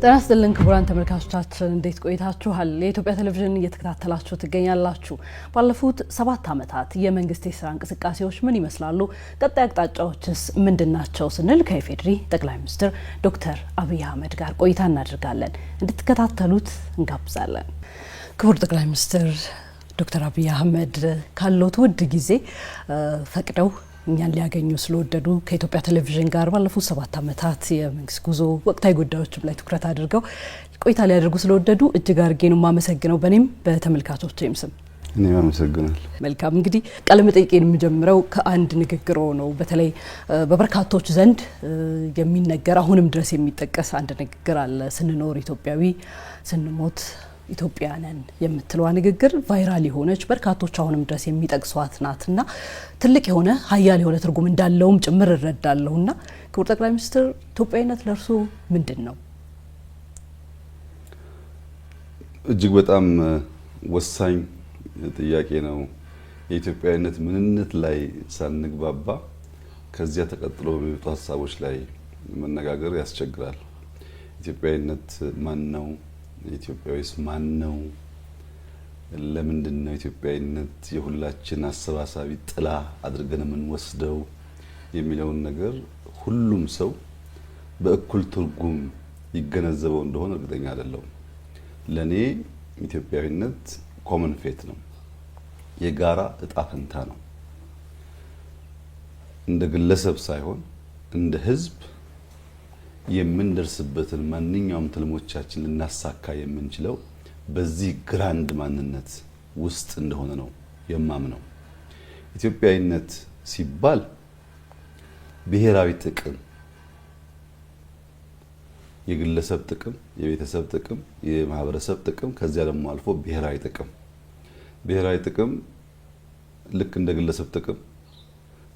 ጤና ይስጥልን ክቡራን ተመልካቾቻችን እንዴት ቆይታችኋል? የኢትዮጵያ ቴሌቪዥን እየተከታተላችሁ ትገኛላችሁ። ባለፉት 7 ዓመታት የመንግስት የስራ እንቅስቃሴዎች ምን ይመስላሉ? ቀጣይ አቅጣጫዎችስ ምንድናቸው ስንል ከኢፌዴሪ ጠቅላይ ሚኒስትር ዶክተር አብይ አህመድ ጋር ቆይታ እናደርጋለን። እንድትከታተሉት እንጋብዛለን። ክቡር ጠቅላይ ሚኒስትር ዶክተር አብይ አህመድ ካሉት ውድ ጊዜ ፈቅደው እኛን ሊያገኙ ስለወደዱ ከኢትዮጵያ ቴሌቪዥን ጋር ባለፉት 7 ዓመታት የመንግስት ጉዞ ወቅታዊ ጉዳዮችም ላይ ትኩረት አድርገው ቆይታ ሊያደርጉ ስለወደዱ እጅግ አድርጌ ነው የማመሰግነው በእኔም በተመልካቾቼም ስም። እኔም አመሰግናለሁ። መልካም እንግዲህ ቃለ መጠይቄን የምጀምረው ከአንድ ንግግር ነው። በተለይ በበርካቶች ዘንድ የሚነገር አሁንም ድረስ የሚጠቀስ አንድ ንግግር አለ። ስንኖር ኢትዮጵያዊ ስንሞት ኢትዮጵያውያን የምትለዋ ንግግር ቫይራል የሆነች በርካቶች አሁንም ድረስ የሚጠቅሷት ናትና ትልቅ የሆነ ኃያል የሆነ ትርጉም እንዳለውም ጭምር እረዳለሁና ክቡር ጠቅላይ ሚኒስትር ኢትዮጵያዊነት ለእርሱ ምንድን ነው? እጅግ በጣም ወሳኝ ጥያቄ ነው። የኢትዮጵያዊነት ምንነት ላይ ሳንግባባ ከዚያ ተቀጥሎ በሚመጡ ሀሳቦች ላይ መነጋገር ያስቸግራል። ኢትዮጵያዊነት ማን ነው? ኢትዮጵያዊስ ማን ነው? ለምንድን ነው ኢትዮጵያዊነት የሁላችን አሰባሳቢ ጥላ አድርገን የምንወስደው የሚለውን ነገር ሁሉም ሰው በእኩል ትርጉም ይገነዘበው እንደሆነ እርግጠኛ አይደለሁም። ለኔ ኢትዮጵያዊነት ኮመን ፌት ነው፣ የጋራ እጣ ፈንታ ነው። እንደ ግለሰብ ሳይሆን እንደ ህዝብ የምንደርስበትን ማንኛውም ትልሞቻችን ልናሳካ የምንችለው በዚህ ግራንድ ማንነት ውስጥ እንደሆነ ነው የማምነው። ኢትዮጵያዊነት ሲባል ብሔራዊ ጥቅም፣ የግለሰብ ጥቅም፣ የቤተሰብ ጥቅም፣ የማህበረሰብ ጥቅም፣ ከዚያ ደግሞ አልፎ ብሔራዊ ጥቅም ልክ እንደ ግለሰብ ጥቅም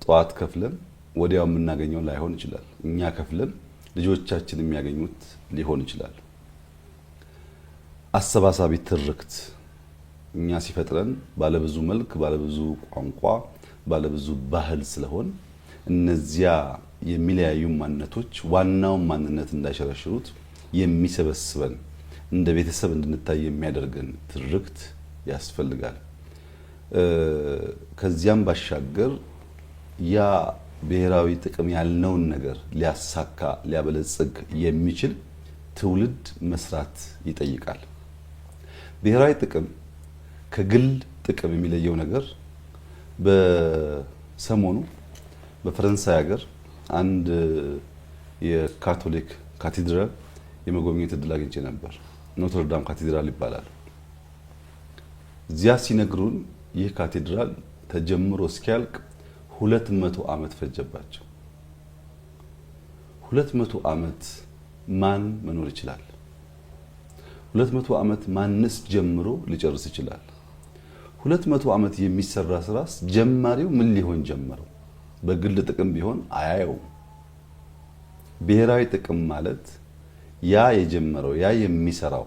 ጧት ከፍለን ወዲያው የምናገኘው ላይሆን ይችላል። እኛ ከፍለን ልጆቻችን የሚያገኙት ሊሆን ይችላል። አሰባሳቢ ትርክት እኛ ሲፈጥረን ባለብዙ መልክ፣ ባለብዙ ቋንቋ፣ ባለብዙ ባህል ስለሆን እነዚያ የሚለያዩ ማንነቶች ዋናውን ማንነት እንዳይሸረሽሩት የሚሰበስበን እንደ ቤተሰብ እንድንታይ የሚያደርገን ትርክት ያስፈልጋል። ከዚያም ባሻገር ያ ብሔራዊ ጥቅም ያልነውን ነገር ሊያሳካ ሊያበለጽግ የሚችል ትውልድ መስራት ይጠይቃል። ብሔራዊ ጥቅም ከግል ጥቅም የሚለየው ነገር በሰሞኑ በፈረንሳይ ሀገር አንድ የካቶሊክ ካቴድራል የመጎብኘት እድል አግኝቼ ነበር። ኖትርዳም ካቴድራል ይባላል። እዚያ ሲነግሩን ይህ ካቴድራል ተጀምሮ እስኪያልቅ 200 ዓመት ፈጀባቸው። 200 ዓመት ማን መኖር ይችላል? 200 ዓመት ማንስ ጀምሮ ሊጨርስ ይችላል? 200 ዓመት የሚሰራ ስራስ ጀማሪው ምን ሊሆን ጀመረው? በግል ጥቅም ቢሆን አያየው። ብሔራዊ ጥቅም ማለት ያ የጀመረው ያ የሚሰራው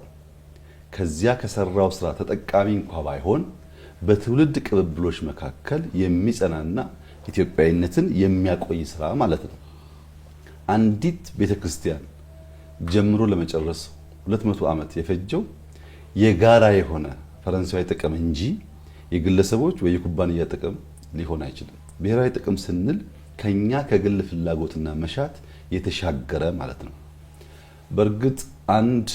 ከዚያ ከሰራው ስራ ተጠቃሚ እንኳን ባይሆን በትውልድ ቅብብሎች መካከል የሚጸናና ኢትዮጵያዊነትን የሚያቆይ ስራ ማለት ነው። አንዲት ቤተክርስቲያን ጀምሮ ለመጨረስ 200 ዓመት የፈጀው የጋራ የሆነ ፈረንሳዊ ጥቅም እንጂ የግለሰቦች ወይ የኩባንያ ጥቅም ሊሆን አይችልም። ብሔራዊ ጥቅም ስንል ከኛ ከግል ፍላጎትና መሻት የተሻገረ ማለት ነው። በእርግጥ አንድ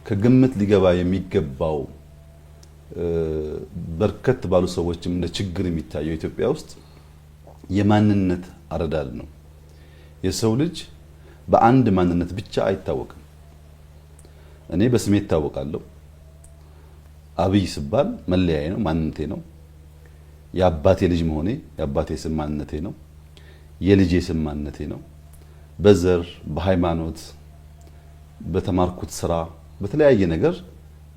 ከግምት ሊገባ የሚገባው በርከት ባሉ ሰዎችም እንደ ችግር የሚታየው ኢትዮጵያ ውስጥ የማንነት አረዳድ ነው። የሰው ልጅ በአንድ ማንነት ብቻ አይታወቅም። እኔ በስሜ እታወቃለሁ። አብይ ስባል መለያዬ ነው፣ ማንነቴ ነው። የአባቴ ልጅ መሆኔ የአባቴ ስም ማንነቴ ነው፣ የልጄ ስም ማንነቴ ነው። በዘር፣ በሃይማኖት፣ በተማርኩት ስራ፣ በተለያየ ነገር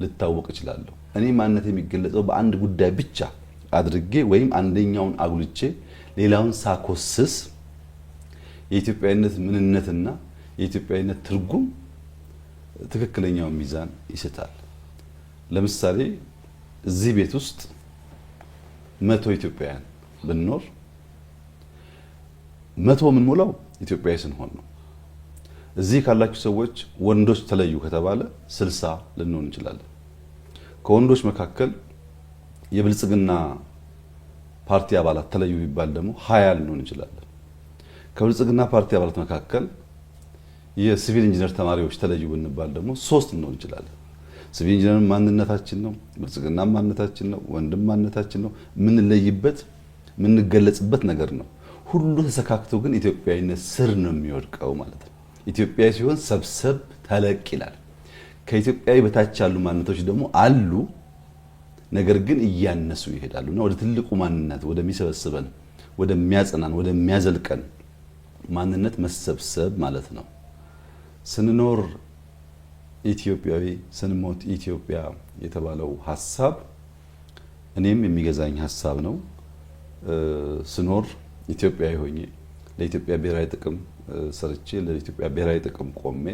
ልታወቅ እችላለሁ። እኔ ማንነቴ የሚገለጸው በአንድ ጉዳይ ብቻ አድርጌ ወይም አንደኛውን አጉልቼ ሌላውን ሳኮስስ የኢትዮጵያዊነት ምንነትና የኢትዮጵያዊነት ትርጉም ትክክለኛውን ሚዛን ይስታል። ለምሳሌ እዚህ ቤት ውስጥ 100 ኢትዮጵያውያን ብንኖር 100 የምንሞላው ኢትዮጵያዊ ስንሆን ነው። እዚህ ካላችሁ ሰዎች ወንዶች ተለዩ ከተባለ 60 ልንሆን እንችላለን። ከወንዶች መካከል የብልጽግና ፓርቲ አባላት ተለዩ ቢባል ደግሞ 20 ልንሆን እንችላለን። ከብልጽግና ፓርቲ አባላት መካከል የሲቪል ኢንጂነር ተማሪዎች ተለዩ ብንባል ደግሞ 3 ልንሆን እንችላለን። ሲቪል ኢንጂነር ማንነታችን ነው፣ ብልጽግና ማንነታችን ነው፣ ወንድም ማንነታችን ነው። የምንለይበት የምንገለጽበት ነገር ነው። ሁሉ ተሰካክቶ ግን ኢትዮጵያዊነት ስር ነው የሚወድቀው ማለት ነው። ኢትዮጵያዊ ሲሆን ሰብሰብ ተለቅ ይላል። ከኢትዮጵያዊ በታች ያሉ ማንነቶች ደግሞ አሉ፣ ነገር ግን እያነሱ ይሄዳሉና ወደ ትልቁ ማንነት ወደሚሰበስበን፣ ወደሚያጸናን፣ ወደሚያዘልቀን ማንነት መሰብሰብ ማለት ነው። ስንኖር ኢትዮጵያዊ ስንሞት ኢትዮጵያ የተባለው ሐሳብ እኔም የሚገዛኝ ሐሳብ ነው። ስኖር ኢትዮጵያዊ ሆኜ ለኢትዮጵያ ብሔራዊ ጥቅም ሰርቼ ለኢትዮጵያ ብሔራዊ ጥቅም ቆሜ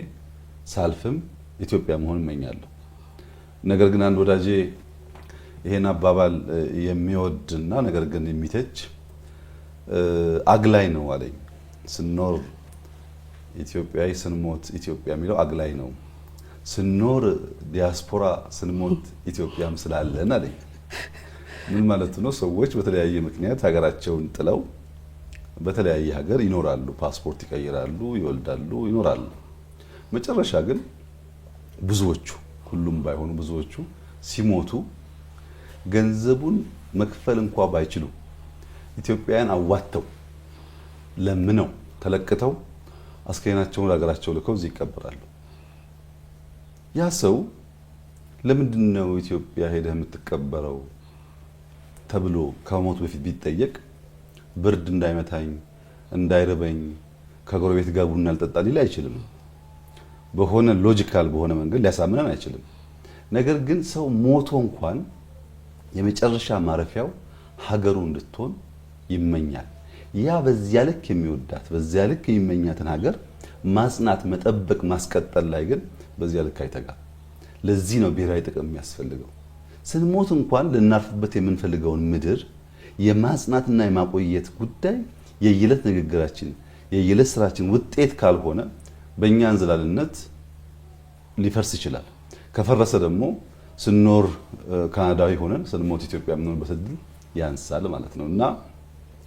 ሳልፍም ኢትዮጵያ መሆን እመኛለሁ። ነገር ግን አንድ ወዳጄ ይሄን አባባል የሚወድና ነገር ግን የሚተች አግላይ ነው አለኝ። ስንኖር ኢትዮጵያዊ ስንሞት ኢትዮጵያ የሚለው አግላይ ነው። ስንኖር ዲያስፖራ ስንሞት ኢትዮጵያም ስላለን አለኝ። ምን ማለት ነው? ሰዎች በተለያየ ምክንያት ሀገራቸውን ጥለው በተለያየ ሀገር ይኖራሉ፣ ፓስፖርት ይቀይራሉ፣ ይወልዳሉ፣ ይኖራሉ። መጨረሻ ግን ብዙዎቹ፣ ሁሉም ባይሆኑ ብዙዎቹ ሲሞቱ ገንዘቡን መክፈል እንኳ ባይችሉ ኢትዮጵያውያን አዋተው ለምነው ተለቅተው አስከሬናቸውን ሀገራቸው ልከው እዚህ ይቀበራሉ። ያ ሰው ለምንድን ነው ኢትዮጵያ ሄደህ የምትቀበረው ተብሎ ከሞት በፊት ቢጠየቅ ብርድ እንዳይመታኝ እንዳይርበኝ ከጎረቤት ጋር ቡና ልጠጣ ሊል አይችልም። በሆነ ሎጂካል በሆነ መንገድ ሊያሳምነን አይችልም። ነገር ግን ሰው ሞቶ እንኳን የመጨረሻ ማረፊያው ሀገሩ እንድትሆን ይመኛል። ያ በዚያ ልክ የሚወዳት በዚያ ልክ የሚመኛትን ሀገር ማጽናት፣ መጠበቅ፣ ማስቀጠል ላይ ግን በዚያ ልክ አይተጋም። ለዚህ ነው ብሔራዊ ጥቅም የሚያስፈልገው። ስንሞት እንኳን ልናርፍበት የምንፈልገውን ምድር የማጽናትና የማቆየት ጉዳይ የየዕለት ንግግራችን የየዕለት ስራችን ውጤት ካልሆነ በእኛ እንዝላልነት ሊፈርስ ይችላል። ከፈረሰ ደግሞ ስንኖር ካናዳዊ ሆነን ስንሞት ኢትዮጵያ የምንሆንበት እድል ያንሳል ማለት ነው እና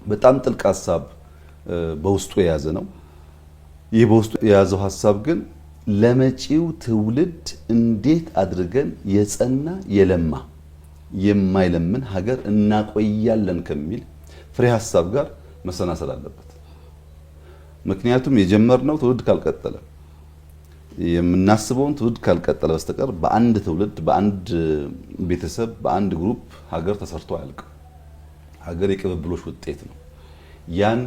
በጣም ጥልቅ ሀሳብ በውስጡ የያዘ ነው። ይህ በውስጡ የያዘው ሀሳብ ግን ለመጪው ትውልድ እንዴት አድርገን የጸና የለማ የማይለምን ሀገር እናቆያለን ከሚል ፍሬ ሀሳብ ጋር መሰናሰል አለበት። ምክንያቱም የጀመርነው ትውልድ ካልቀጠለ የምናስበውን ትውልድ ካልቀጠለ በስተቀር በአንድ ትውልድ በአንድ ቤተሰብ በአንድ ግሩፕ ሀገር ተሰርቶ አያልቅም። ሀገር የቅብብሎች ውጤት ነው። ያን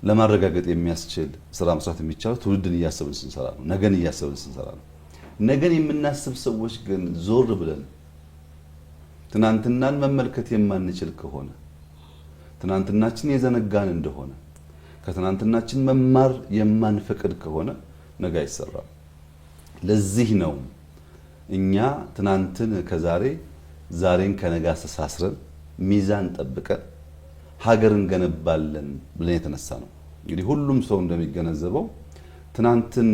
ለማረጋገጥ የሚያስችል ስራ መስራት የሚቻለው ትውልድን እያሰብን ስንሰራ ነው። ነገን እያሰብን ስንሰራ ነው። ነገን የምናስብ ሰዎች ግን ዞር ብለን ትናንትናን መመልከት የማንችል ከሆነ ትናንትናችን የዘነጋን እንደሆነ ከትናንትናችን መማር የማንፈቅድ ከሆነ ነገ አይሰራም። ለዚህ ነው እኛ ትናንትን ከዛሬ ዛሬን ከነገ አስተሳስረን ሚዛን ጠብቀን ሀገርን ገነባለን ብለን የተነሳ ነው። እንግዲህ ሁሉም ሰው እንደሚገነዘበው ትናንትን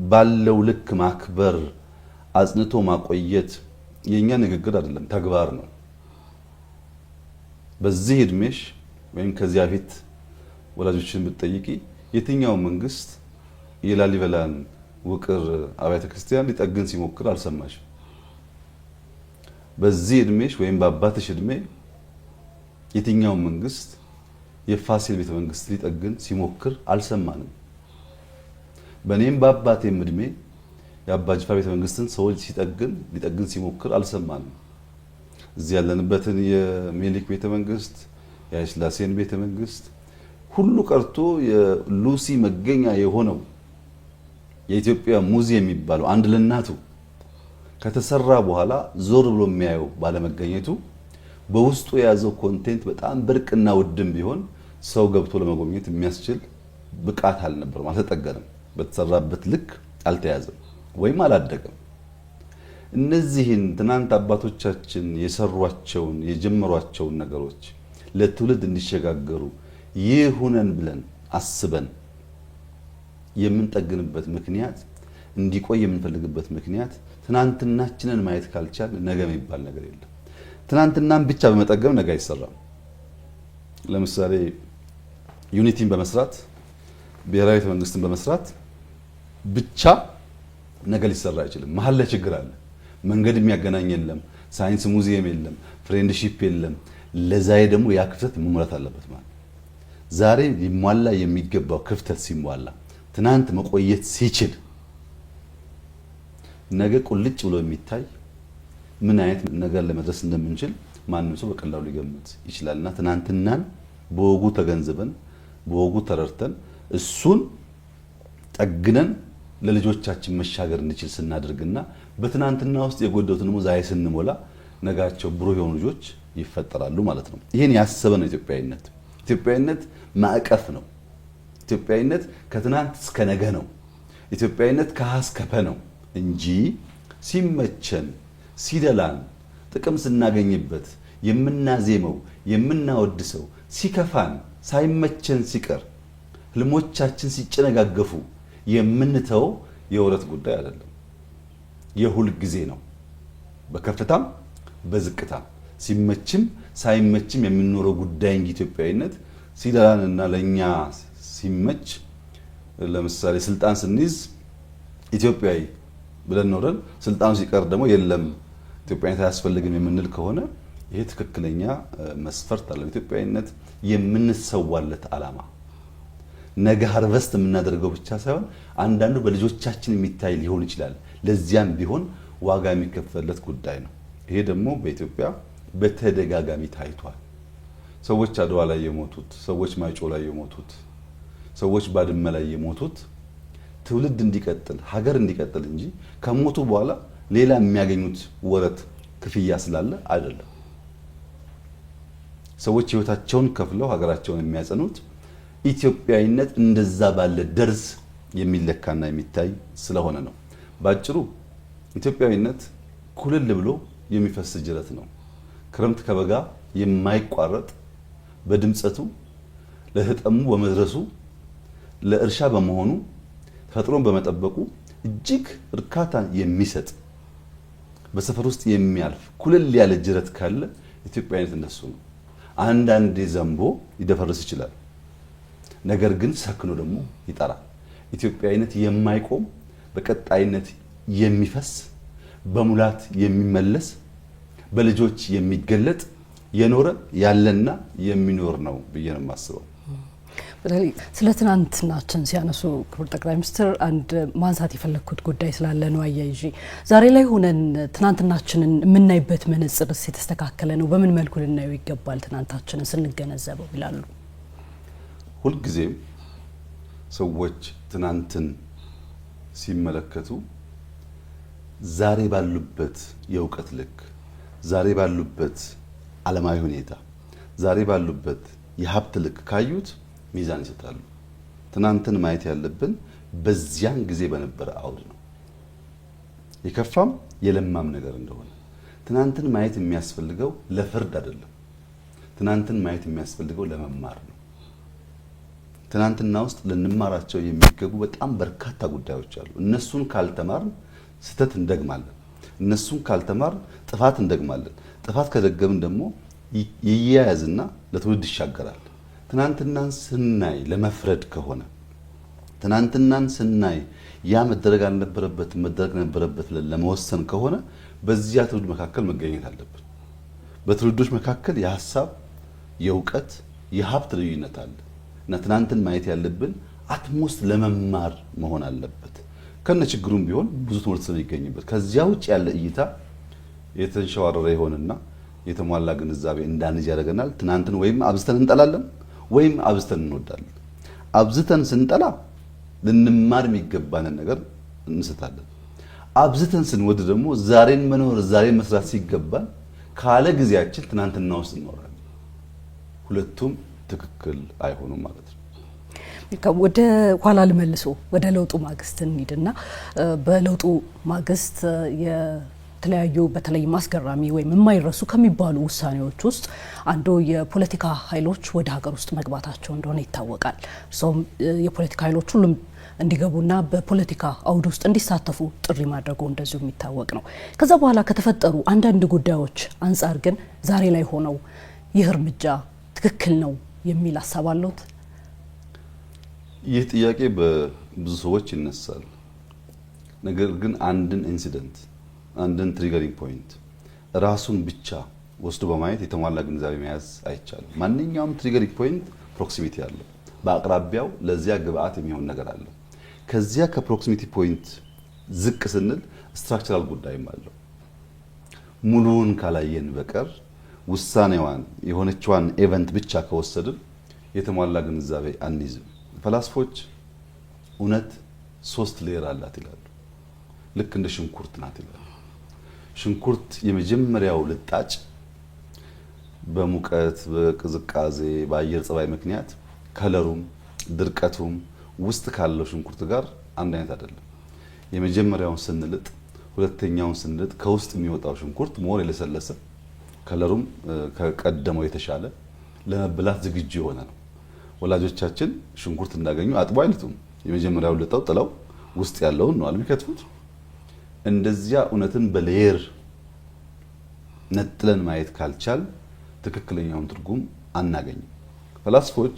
ባለው ልክ ማክበር አጽንቶ ማቆየት የኛ ንግግር አይደለም፣ ተግባር ነው። በዚህ እድሜሽ ወይም ከዚያ ፊት ወላጆችን ብትጠይቂ የትኛው መንግስት የላሊበላን ውቅር አብያተ ክርስቲያን ሊጠግን ሲሞክር አልሰማሽም? በዚህ እድሜሽ ወይም በአባትሽ እድሜ የትኛው መንግስት የፋሲል ቤተ መንግስት ሊጠግን ሲሞክር አልሰማንም። በኔም በአባቴም እድሜ የአባ ጅፋር ቤተ መንግስትን ሰዎች ሊጠግን ሲሞክር አልሰማንም። እዚህ ያለንበትን የሚኒሊክ ቤተ መንግስት የኃይለ ሥላሴን ቤተ መንግስት ሁሉ ቀርቶ የሉሲ መገኛ የሆነው የኢትዮጵያ ሙዚየም የሚባለው አንድ ለናቱ ከተሰራ በኋላ ዞር ብሎ የሚያየው ባለመገኘቱ በውስጡ የያዘው ኮንቴንት በጣም ብርቅና ውድም ቢሆን ሰው ገብቶ ለመጎብኘት የሚያስችል ብቃት አልነበረም፣ አልተጠገነም፣ በተሰራበት ልክ አልተያዘም ወይም አላደገም። እነዚህን ትናንት አባቶቻችን የሰሯቸውን የጀመሯቸውን ነገሮች ለትውልድ እንዲሸጋገሩ ይሁነን ብለን አስበን የምንጠግንበት ምክንያት እንዲቆይ የምንፈልግበት ምክንያት ትናንትናችንን ማየት ካልቻል ነገ የሚባል ነገር የለም። ትናንትናን ብቻ በመጠገም ነገ አይሰራም። ለምሳሌ ዩኒቲን በመስራት ብሔራዊ መንግስትን በመስራት ብቻ ነገ ሊሰራ አይችልም። መሀል ላይ ችግር አለ። መንገድ የሚያገናኝ የለም፣ ሳይንስ ሙዚየም የለም፣ ፍሬንድሺፕ የለም። ለዛሬ ደግሞ ያ ክፍተት መሙላት አለበት ማለት ዛሬ ሊሟላ የሚገባው ክፍተት ሲሟላ ትናንት መቆየት ሲችል ነገ ቁልጭ ብሎ የሚታይ ምን አይነት ነገር ለመድረስ እንደምንችል ማንም ሰው በቀላሉ ሊገምት ይችላልና ትናንትናን በወጉ ተገንዝበን በወጉ ተረድተን እሱን ጠግነን ለልጆቻችን መሻገር እንችል ስናደርግና በትናንትና ውስጥ የጎደሉትን ደግሞ ዛሬ ስንሞላ ነጋቸው ብሩህ የሆኑ ልጆች ይፈጠራሉ ማለት ነው። ይሄን ያሰበ ነው ኢትዮጵያዊነት። ኢትዮጵያዊነት ማዕቀፍ ነው። ኢትዮጵያዊነት ከትናንት እስከ ነገ ነው። ኢትዮጵያዊነት ከሀ እስከ ፐ ነው እንጂ ሲመቸን ሲደላን ጥቅም ስናገኝበት የምናዜመው የምናወድሰው ሲከፋን ሳይመቸን ሲቀር ህልሞቻችን ሲጨነጋገፉ የምንተው የወረት ጉዳይ አይደለም። የሁል ጊዜ ነው። በከፍታም በዝቅታም ሲመችም ሳይመችም የምንኖረው ጉዳይ እንጂ ኢትዮጵያዊነት ሲደላንና ለኛ ሲመች ለምሳሌ ስልጣን ስንይዝ ኢትዮጵያዊ ብለን ኖረን ስልጣኑ ሲቀር ደግሞ የለም ኢትዮጵያዊነት አያስፈልግም የምንል ከሆነ ይሄ ትክክለኛ መስፈርት አለ። ኢትዮጵያዊነት የምንሰዋለት ዓላማ ነገ ሃርቨስት የምናደርገው ብቻ ሳይሆን አንዳንዱ በልጆቻችን የሚታይ ሊሆን ይችላል። ለዚያም ቢሆን ዋጋ የሚከፈልለት ጉዳይ ነው። ይሄ ደግሞ በኢትዮጵያ በተደጋጋሚ ታይቷል። ሰዎች አድዋ ላይ የሞቱት፣ ሰዎች ማይጮ ላይ የሞቱት፣ ሰዎች ባድመ ላይ የሞቱት ትውልድ እንዲቀጥል ሀገር እንዲቀጥል እንጂ ከሞቱ በኋላ ሌላ የሚያገኙት ወረት ክፍያ ስላለ አይደለም። ሰዎች ህይወታቸውን ከፍለው ሀገራቸውን የሚያጸኑት ኢትዮጵያዊነት እንደዛ ባለ ደርዝ የሚለካና የሚታይ ስለሆነ ነው። ባጭሩ ኢትዮጵያዊነት ኩልል ብሎ የሚፈስ ጅረት ነው። ክረምት ከበጋ የማይቋረጥ በድምጸቱ ለህጠሙ በመድረሱ ለእርሻ በመሆኑ ተፈጥሮን በመጠበቁ እጅግ እርካታ የሚሰጥ በሰፈር ውስጥ የሚያልፍ ኩልል ያለ ጅረት ካለ ኢትዮጵያዊነት እንደሱ ነው። አንዳንዴ ዘንቦ ሊደፈርስ ይችላል። ነገር ግን ሰክኖ ደግሞ ይጠራል። ኢትዮጵያዊነት የማይቆም በቀጣይነት የሚፈስ በሙላት የሚመለስ በልጆች የሚገለጥ የኖረ ያለና የሚኖር ነው ብዬ ነው የማስበው። በተለይ ስለ ትናንትናችን ሲያነሱ ክቡር ጠቅላይ ሚኒስትር አንድ ማንሳት የፈለኩት ጉዳይ ስላለ ነው አያይዤ። ዛሬ ላይ ሆነን ትናንትናችንን የምናይበት መነጽርስ የተስተካከለ ነው? በምን መልኩ ልናየው ይገባል ትናንታችንን ስንገነዘበው ይላሉ? ሁልጊዜም ሰዎች ትናንትን ሲመለከቱ ዛሬ ባሉበት የእውቀት ልክ፣ ዛሬ ባሉበት ዓለማዊ ሁኔታ፣ ዛሬ ባሉበት የሀብት ልክ ካዩት ሚዛን ይሰጣሉ። ትናንትን ማየት ያለብን በዚያን ጊዜ በነበረ አውድ ነው። የከፋም የለማም ነገር እንደሆነ ትናንትን ማየት የሚያስፈልገው ለፍርድ አይደለም። ትናንትን ማየት የሚያስፈልገው ለመማር ነው። ትናንትና ውስጥ ልንማራቸው የሚገቡ በጣም በርካታ ጉዳዮች አሉ። እነሱን ካልተማርን ስህተት እንደግማለን። እነሱን ካልተማርን ጥፋት እንደግማለን። ጥፋት ከደገምን ደግሞ ይያያዝና ለትውልድ ይሻገራል። ትናንትናን ስናይ ለመፍረድ ከሆነ ትናንትናን ስናይ ያ መደረግ አልነበረበት መደረግ ነበረበት ለመወሰን ከሆነ በዚያ ትውልድ መካከል መገኘት አለብን። በትውልዶች መካከል የሀሳብ፣ የእውቀት፣ የሀብት ልዩነት አለ እና ትናንትን ማየት ያለብን አትሞስት ለመማር መሆን አለበት። ከነ ችግሩም ቢሆን ብዙ ትምህርት ስለሚገኝበት ከዚያ ውጭ ያለ እይታ የተንሸዋረረ ይሆንና የተሟላ ግንዛቤ እንዳንይዝ ያደርገናል። ትናንትን ወይም አብዝተን እንጠላለን ወይም አብዝተን እንወዳለን። አብዝተን ስንጠላ ልንማር የሚገባንን ነገር እንስታለን። አብዝተን ስንወድ ደግሞ ዛሬን መኖር ዛሬን መስራት ሲገባን ካለ ጊዜያችን ትናንትና ውስጥ እንኖራለን። ሁለቱም ትክክል አይሆኑም ማለት ነው። ወደ ኋላ ልመልሶ ወደ ለውጡ ማግስት እንሂድና በለውጡ ማግስት ከተለያዩ በተለይ ማስገራሚ ወይም የማይረሱ ከሚባሉ ውሳኔዎች ውስጥ አንዱ የፖለቲካ ኃይሎች ወደ ሀገር ውስጥ መግባታቸው እንደሆነ ይታወቃል። እርሶም የፖለቲካ ኃይሎች ሁሉም እንዲገቡና በፖለቲካ አውድ ውስጥ እንዲሳተፉ ጥሪ ማድረጉ እንደዚሁ የሚታወቅ ነው። ከዛ በኋላ ከተፈጠሩ አንዳንድ ጉዳዮች አንጻር ግን ዛሬ ላይ ሆነው ይህ እርምጃ ትክክል ነው የሚል ሀሳብ አለዎት? ይህ ጥያቄ በብዙ ሰዎች ይነሳል። ነገር ግን አንድን ኢንሲደንት አንድን ትሪገሪንግ ፖይንት ራሱን ብቻ ወስዶ በማየት የተሟላ ግንዛቤ መያዝ አይቻልም። ማንኛውም ትሪገሪንግ ፖይንት ፕሮክሲሚቲ አለው። በአቅራቢያው ለዚያ ግብአት የሚሆን ነገር አለ። ከዚያ ከፕሮክሲሚቲ ፖይንት ዝቅ ስንል ስትራክቸራል ጉዳይም አለው። ሙሉውን ካላየን በቀር ውሳኔዋን የሆነችዋን ኢቨንት ብቻ ከወሰድን የተሟላ ግንዛቤ አንይዝም። ፈላስፎች እውነት 3 ሌየር አላት ይላሉ። ልክ እንደ ሽንኩርት ናት ይላሉ። ሽንኩርት የመጀመሪያው ልጣጭ በሙቀት፣ በቅዝቃዜ፣ በአየር ጸባይ ምክንያት ከለሩም ድርቀቱም ውስጥ ካለው ሽንኩርት ጋር አንድ አይነት አይደለም። የመጀመሪያውን ስንልጥ ሁለተኛውን ስንልጥ ከውስጥ የሚወጣው ሽንኩርት ሞር የለሰለሰ ከለሩም ከቀደመው የተሻለ ለመብላት ዝግጁ የሆነ ነው። ወላጆቻችን ሽንኩርት እንዳገኙ አጥቦ አይልጡም። የመጀመሪያውን ልጠው ጥለው ውስጥ ያለውን ነው የሚከትፉት። እንደዚያ እውነትን በሌየር ነጥለን ማየት ካልቻል ትክክለኛውን ትርጉም አናገኝም። ፈላስፎች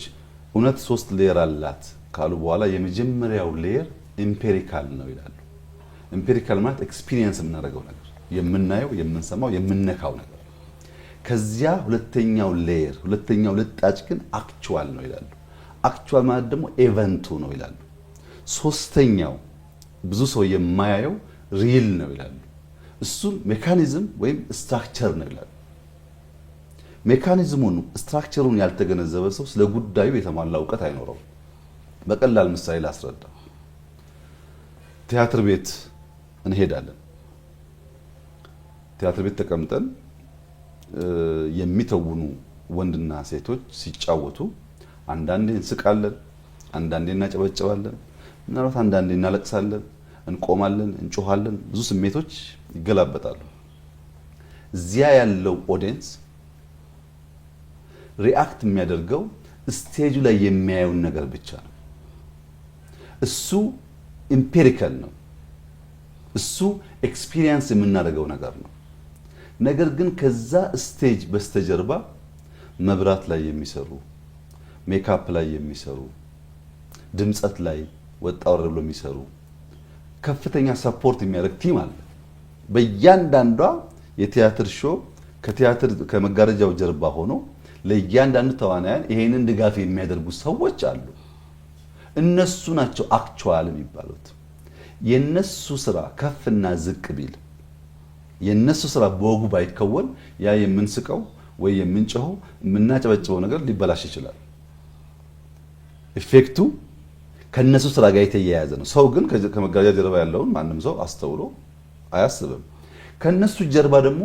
እውነት 3 ሌየር አላት ካሉ በኋላ የመጀመሪያው ሌየር ኢምፔሪካል ነው ይላሉ። ኢምፔሪካል ማለት ኤክስፒሪየንስ የምናደርገው ነገር፣ የምናየው፣ የምንሰማው፣ የምንነካው ነገር። ከዚያ ሁለተኛው ሌየር ሁለተኛው ልጣጭ ግን አክቹዋል ነው ይላሉ። አክቹዋል ማለት ደግሞ ኢቨንቱ ነው ይላሉ። ሶስተኛው ብዙ ሰው የማያየው ሪል ነው ይላሉ። እሱም ሜካኒዝም ወይም ስትራክቸር ነው ይላሉ። ሜካኒዝሙን ስትራክቸሩን ያልተገነዘበ ሰው ስለ ጉዳዩ የተሟላ እውቀት አይኖረውም። በቀላል ምሳሌ ላስረዳ። ቲያትር ቤት እንሄዳለን። ቲያትር ቤት ተቀምጠን የሚተውኑ ወንድና ሴቶች ሲጫወቱ አንዳንዴ እንስቃለን፣ አንዳንዴ እናጨበጭባለን፣ ምናልባት አንዳንዴ እናለቅሳለን፣ እንቆማለን፣ እንጮሃለን። ብዙ ስሜቶች ይገላበጣሉ። እዚያ ያለው ኦዲየንስ ሪአክት የሚያደርገው ስቴጁ ላይ የሚያየውን ነገር ብቻ ነው። እሱ ኢምፔሪካል ነው። እሱ ኤክስፒሪየንስ የምናደርገው ነገር ነው። ነገር ግን ከዛ ስቴጅ በስተጀርባ መብራት ላይ የሚሰሩ፣ ሜካፕ ላይ የሚሰሩ፣ ድምጸት ላይ ወጣ ወረድ ብሎ የሚሰሩ ከፍተኛ ሰፖርት የሚያደርግ ቲም አለ። በእያንዳንዷ የቲያትር ሾው ከመጋረጃው ጀርባ ሆኖ ለእያንዳንዱ ተዋናያን ይሄንን ድጋፍ የሚያደርጉ ሰዎች አሉ። እነሱ ናቸው አክቹዋል የሚባሉት። የነሱ ስራ ከፍና ዝቅ ቢል፣ የነሱ ስራ በወጉ ባይከወን ያ የምንስቀው ወይ የምንጮኸው የምናጨበጭበው ነገር ሊበላሽ ይችላል። ኢፌክቱ ከነሱ ስራ ጋር የተያያዘ ነው። ሰው ግን ከመጋረጃ ጀርባ ያለውን ማንም ሰው አስተውሎ አያስብም። ከነሱ ጀርባ ደግሞ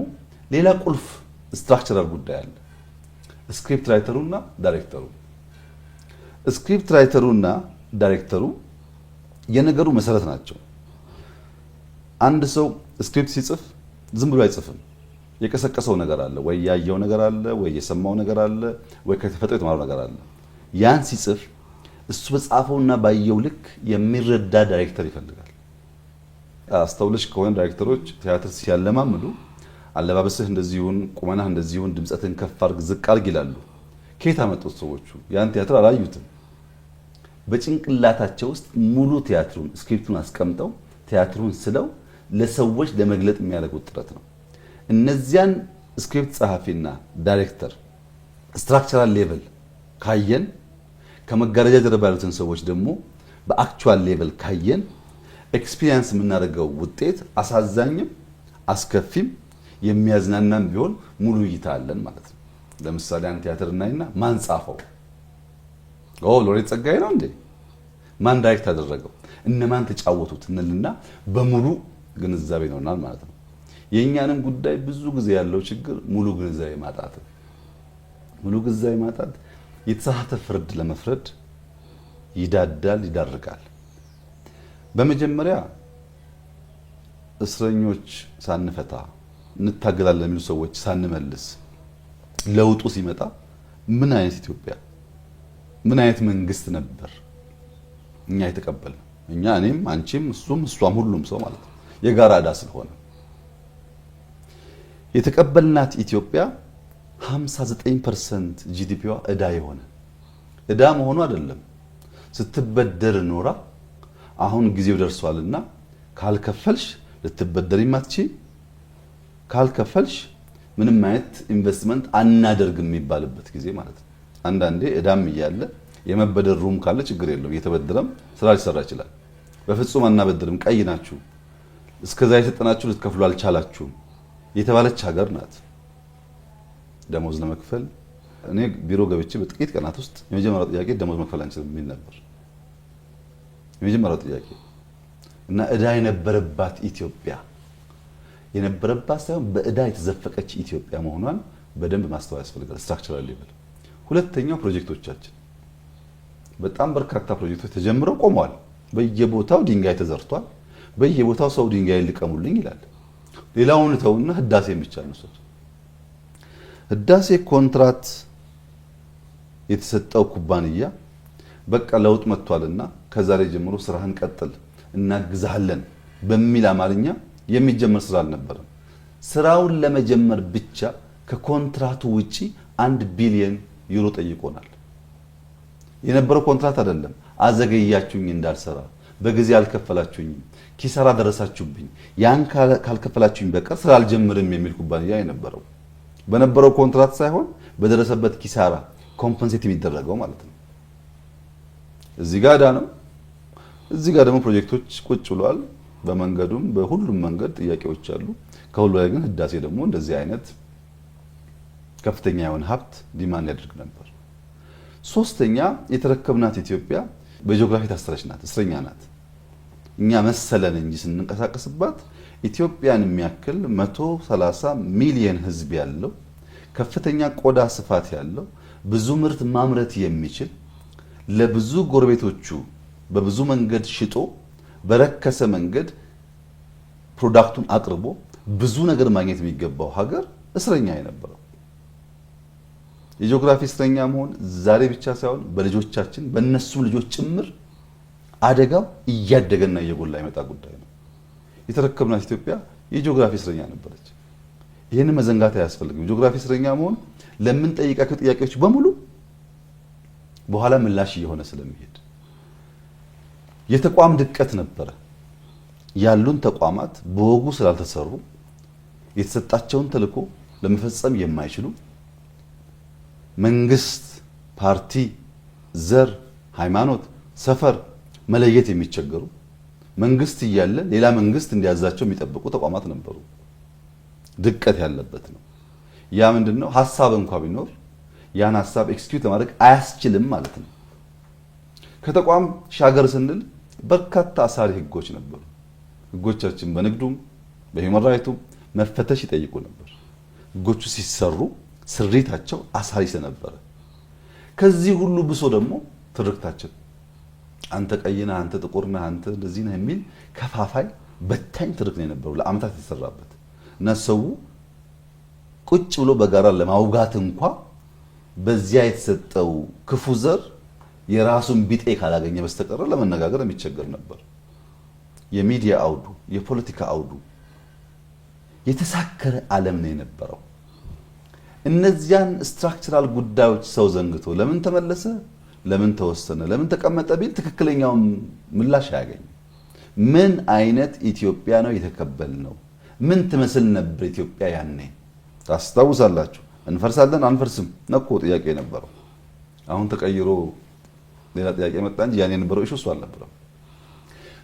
ሌላ ቁልፍ ስትራክቸራል ጉዳይ አለ። ስክሪፕት ራይተሩና ዳይሬክተሩ። ስክሪፕት ራይተሩና ዳይሬክተሩ የነገሩ መሰረት ናቸው። አንድ ሰው ስክሪፕት ሲጽፍ ዝም ብሎ አይጽፍም። የቀሰቀሰው ነገር አለ፣ ወይ ያየው ነገር አለ፣ ወይ የሰማው ነገር አለ፣ ወይ ከተፈጠረው የተማረው ነገር አለ። ያን ሲጽፍ እሱ በጻፈውና ባየው ልክ የሚረዳ ዳይሬክተር ይፈልጋል። አስተውለሽ ከሆነ ዳይሬክተሮች ቲያትር ሲያለማምዱ አለባበስህ እንደዚሁን፣ ቁመናህ እንደዚሁን፣ ድምጸትን ከፍ አድርግ ዝቅ አድርግ ይላሉ። ከየት አመጡት ሰዎቹ? ያን ቲያትር አላዩትም። በጭንቅላታቸው ውስጥ ሙሉ ቲያትሩን ስክሪፕቱን አስቀምጠው ቲያትሩን ስለው ለሰዎች ለመግለጥ የሚያደርጉት ጥረት ነው። እነዚያን ስክሪፕት ጸሐፊና ዳይሬክተር ስትራክቸራል ሌቭል ካየን፣ ከመጋረጃ ጀርባ ያሉትን ሰዎች ደግሞ በአክቹዋል ሌቭል ካየን ኤክስፒሪየንስ የምናደርገው ውጤት አሳዛኝም አስከፊም የሚያዝናናም ቢሆን ሙሉ እይታ አለን ማለት ነው። ለምሳሌ አንድ ቲያትር እናይና ማን ጻፈው? ሎሬት ጸጋዬ ነው እንዴ? ማን ዳይሬክት አደረገው? እነማን ተጫወቱት? እንልና በሙሉ ግንዛቤ ይኖርናል ማለት ነው። የእኛንም ጉዳይ ብዙ ጊዜ ያለው ችግር ሙሉ ግንዛቤ ማጣት። ሙሉ ግንዛቤ ማጣት የተሳሳተ ፍርድ ለመፍረድ ይዳዳል፣ ይዳርጋል። በመጀመሪያ እስረኞች ሳንፈታ እንታገላለን የሚሉ ሰዎች ሳንመልስ ለውጡ ሲመጣ ምን አይነት ኢትዮጵያ ምን አይነት መንግስት ነበር እኛ የተቀበልነው? እኛ እኔም አንቺም እሱም እሷም ሁሉም ሰው ማለት ነው የጋራ ዕዳ ስለሆነ የተቀበልናት ኢትዮጵያ 59% ጂዲፒዋ ዕዳ የሆነ ዕዳ መሆኑ አይደለም ስትበደር ኖራ አሁን ጊዜው ደርሷልና ካልከፈልሽ ልትበደሪ ማትቺ ካልከፈልሽ ምንም አይነት ኢንቨስትመንት አናደርግም የሚባልበት ጊዜ ማለት ነው። አንዳንዴ ዕዳም እያለ የመበደር ሩም ካለ ችግር የለውም እየተበደረም ስራ ሊሰራ ይችላል። በፍጹም አናበድርም ቀይ ናችሁ እስከዛ የተጠናችሁ ልትከፍሉ አልቻላችሁም የተባለች ሀገር ናት። ደሞዝ ለመክፈል እኔ ቢሮ ገብቼ በጥቂት ቀናት ውስጥ የመጀመሪያው ጥያቄ ደሞዝ መክፈል አንችልም የሚል ነበር የመጀመሪያው ጥያቄ። እና ዕዳ የነበረባት ኢትዮጵያ የነበረባት ሳይሆን በዕዳ የተዘፈቀች ኢትዮጵያ መሆኗን በደንብ ማስተዋል ያስፈልጋል። ስትራክቸራል ሌቭል። ሁለተኛው ፕሮጀክቶቻችን በጣም በርካታ ፕሮጀክቶች ተጀምረው ቆመዋል። በየቦታው ድንጋይ ተዘርቷል። በየቦታው ሰው ድንጋይ ልቀሙልኝ ይላል። ሌላውን ተውና ህዳሴን ብቻ ነው። ህዳሴ ኮንትራት የተሰጠው ኩባንያ በቃ ለውጥ መጥቷልና ከዛሬ ጀምሮ ስራህን ቀጥል እናግዛለን በሚል አማርኛ የሚጀመር ስራ አልነበረም። ስራውን ለመጀመር ብቻ ከኮንትራቱ ውጪ 1 ቢሊዮን ዩሮ ጠይቆናል። የነበረው ኮንትራት አይደለም አዘገያችሁኝ እንዳልሰራ በጊዜ አልከፈላችሁኝም ኪሳራ ደረሳችሁብኝ ያን ካልከፈላችሁኝ በቀር ስራ አልጀምርም የሚል ኩባንያ የነበረው በነበረው ኮንትራት ሳይሆን በደረሰበት ኪሳራ ኮምፐንሴት የሚደረገው ማለት ነው። እዚህ ጋር ዕዳ ነው። እዚህ ጋር ደግሞ ፕሮጀክቶች ቁጭ ብለዋል። በመንገዱም በሁሉም መንገድ ጥያቄዎች አሉ። ከሁሉ ላይ ግን ህዳሴ ደግሞ እንደዚህ አይነት ከፍተኛ የሆነ ሀብት ዲማንድ ያደርግ ነበር። ሶስተኛ የተረከብናት ኢትዮጵያ በጂኦግራፊ ታስረች ናት፣ እስረኛ ናት። እኛ መሰለን እንጂ ስንንቀሳቀስባት ኢትዮጵያን የሚያክል 130 ሚሊዮን ህዝብ ያለው ከፍተኛ ቆዳ ስፋት ያለው ብዙ ምርት ማምረት የሚችል ለብዙ ጎረቤቶቹ በብዙ መንገድ ሽጦ በረከሰ መንገድ ፕሮዳክቱን አቅርቦ ብዙ ነገር ማግኘት የሚገባው ሀገር እስረኛ የነበረው የጂኦግራፊ እስረኛ መሆን ዛሬ ብቻ ሳይሆን በልጆቻችን በእነሱም ልጆች ጭምር አደጋው እያደገና እየጎላ የመጣ ጉዳይ ነው። የተረከብናት ኢትዮጵያ የጂኦግራፊ እስረኛ ነበረች። ይህንን መዘንጋት አያስፈልግም። ጂኦግራፊ እስረኛ መሆን ለምን ጠይቃቸው ጥያቄዎች በሙሉ በኋላ ምላሽ እየሆነ ስለሚሄድ የተቋም ድቀት ነበረ። ያሉን ተቋማት በወጉ ስላልተሰሩ የተሰጣቸውን ተልዕኮ ለመፈጸም የማይችሉ መንግስት፣ ፓርቲ፣ ዘር፣ ሃይማኖት፣ ሰፈር መለየት የሚቸገሩ መንግስት እያለ ሌላ መንግስት እንዲያዛቸው የሚጠብቁ ተቋማት ነበሩ። ድቀት ያለበት ነው። ያ ምንድነው? ሐሳብ እንኳን ቢኖር ያን ሐሳብ ኤክስኪዩት ለማድረግ አያስችልም ማለት ነው። ከተቋም ሻገር ስንል በርካታ አሳሪ ህጎች ነበሩ። ህጎቻችን በንግዱም በሂውማን ራይቱም መፈተሽ ይጠይቁ ነበር። ህጎቹ ሲሰሩ ስሪታቸው አሳሪ ስለነበረ ከዚህ ሁሉ ብሶ ደግሞ ትርክታችን አንተ ቀይ ነህ፣ አንተ ጥቁር ነህ፣ አንተ እንደዚህ ነህ የሚል ከፋፋይ በታኝ ትርክ ነው የነበረው ለአመታት የተሰራበት እና ሰው ቁጭ ብሎ በጋራ ለማውጋት እንኳን በዚያ የተሰጠው ክፉ ዘር የራሱን ቢጤ ካላገኘ በስተቀር ለመነጋገር የሚቸገር ነበር። የሚዲያ አውዱ፣ የፖለቲካ አውዱ የተሳከረ ዓለም ነው የነበረው። እነዚያን ስትራክቸራል ጉዳዮች ሰው ዘንግቶ ለምን ተመለሰ፣ ለምን ተወሰነ፣ ለምን ተቀመጠ ቢል ትክክለኛው ምላሽ አያገኝም። ምን አይነት ኢትዮጵያ ነው የተቀበልነው? ምን ትመስል ነበር ኢትዮጵያ ያኔ? ታስታውሳላችሁ? እንፈርሳለን አንፈርስም ነኮ ጥያቄ ነበረው። አሁን ተቀይሮ ሌላ ጥያቄ መጣ እንጂ ያኔ የነበረው ኢሹ እሱ አልነበረም።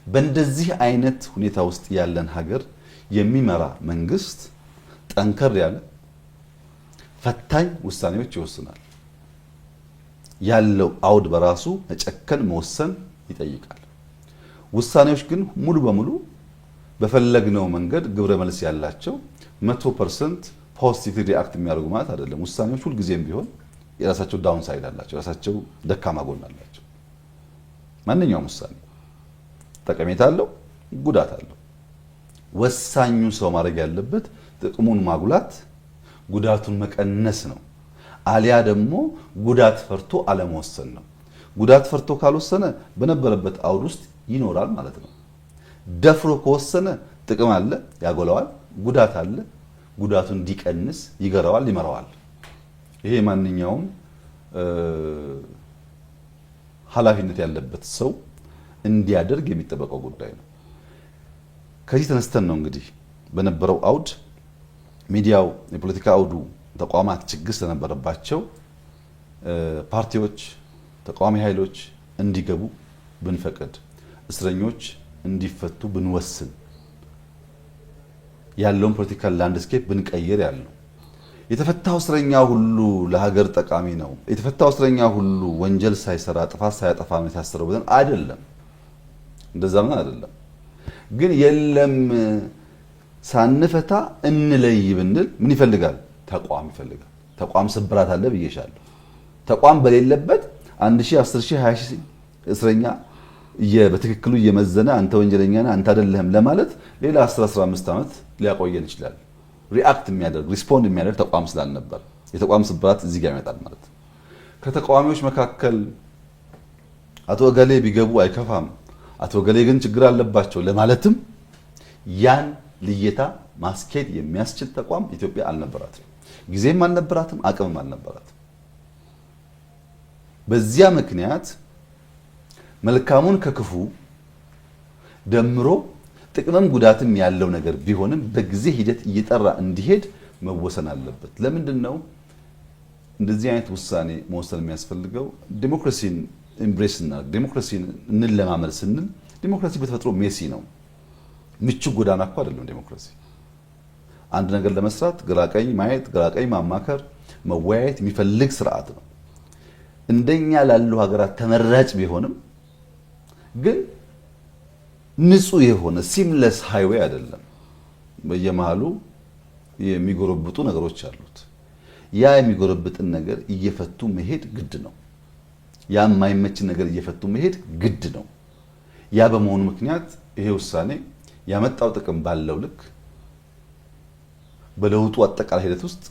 በእንደዚህ አይነት ሁኔታ ውስጥ ያለን ሀገር የሚመራ መንግስት ጠንከር ያለ ፈታኝ ውሳኔዎች ይወስናል። ያለው አውድ በራሱ መጨከን መወሰን ይጠይቃል። ውሳኔዎች ግን ሙሉ በሙሉ በፈለግነው መንገድ ግብረ መልስ ያላቸው 100% ፖዚቲቭ ሪአክት የሚያደርጉ ማለት አይደለም። ውሳኔዎች ሁሉ ጊዜም ቢሆን የራሳቸው ዳውን ሳይድ አላቸው፣ የራሳቸው ደካማ ጎን አላቸው። ማንኛውም ውሳኔ ጠቀሜታ አለው፣ ጉዳት አለው። ወሳኙ ሰው ማድረግ ያለበት ጥቅሙን ማጉላት፣ ጉዳቱን መቀነስ ነው። አሊያ ደግሞ ጉዳት ፈርቶ አለመወሰን ነው። ጉዳት ፈርቶ ካልወሰነ በነበረበት አውድ ውስጥ ይኖራል ማለት ነው። ደፍሮ ከወሰነ ጥቅም አለ፣ ያጎለዋል። ጉዳት አለ፣ ጉዳቱን እንዲቀንስ ይገራዋል፣ ይመራዋል። ይሄ ማንኛውም ኃላፊነት ያለበት ሰው እንዲያደርግ የሚጠበቀው ጉዳይ ነው። ከዚህ ተነስተን ነው እንግዲህ በነበረው አውድ ሚዲያው፣ የፖለቲካ አውዱ፣ ተቋማት ችግር ስለነበረባቸው ፓርቲዎች፣ ተቃዋሚ ኃይሎች እንዲገቡ ብንፈቅድ፣ እስረኞች እንዲፈቱ ብንወስን፣ ያለውን ፖለቲካል ላንድስኬፕ ብንቀይር ያለው የተፈታው እስረኛ ሁሉ ለሀገር ጠቃሚ ነው፣ የተፈታው እስረኛ ሁሉ ወንጀል ሳይሰራ ጥፋት ሳያጠፋ ነው የታሰረው ብለን አይደለም። እንደዛ ምን አይደለም። ግን የለም ሳንፈታ እንለይ ብንል ምን ይፈልጋል? ተቋም ይፈልጋል። ተቋም ስብራት አለ ብዬሻለሁ። ተቋም በሌለበት 1000፣ 10000፣ 20000 እስረኛ በትክክሉ እየመዘነ አንተ ወንጀለኛ ነህ አንተ አይደለህም ለማለት ሌላ 10፣ 15 ዓመት ሊያቆየን ይችላል። ሪአክት የሚያደርግ ሪስፖንድ የሚያደርግ ተቋም ስላልነበር የተቋም ስብራት እዚህ ጋር ይመጣል ማለት። ከተቃዋሚዎች መካከል አቶ እገሌ ቢገቡ አይከፋም፣ አቶ እገሌ ግን ችግር አለባቸው ለማለትም ያን ልየታ ማስኬድ የሚያስችል ተቋም ኢትዮጵያ አልነበራትም። ጊዜም አልነበራትም፣ አቅምም አልነበራትም። በዚያ ምክንያት መልካሙን ከክፉ ደምሮ ጥቅምም ጉዳትም ያለው ነገር ቢሆንም በጊዜ ሂደት እየጠራ እንዲሄድ መወሰን አለበት። ለምንድን ነው እንደዚህ አይነት ውሳኔ መወሰን የሚያስፈልገው? ዲሞክራሲን ኢምብሬስ እና ዲሞክራሲን እንለማመድ ስንል ዲሞክራሲ በተፈጥሮ ሜሲ ነው። ምቹ ጎዳና እኮ አይደለም ዲሞክራሲ። አንድ ነገር ለመስራት ግራቀኝ ማየት፣ ግራቀኝ ማማከር፣ መወያየት የሚፈልግ ስርዓት ነው። እንደኛ ላሉ ሀገራት ተመራጭ ቢሆንም ግን ንጹህ የሆነ ሲምለስ ሃይዌይ አይደለም። በየመሃሉ የሚጎረብጡ ነገሮች አሉት። ያ የሚጎረብጥን ነገር እየፈቱ መሄድ ግድ ነው። ያ የማይመችን ነገር እየፈቱ መሄድ ግድ ነው። ያ በመሆኑ ምክንያት ይሄ ውሳኔ ያመጣው ጥቅም ባለው ልክ በለውጡ አጠቃላይ ሂደት ውስጥ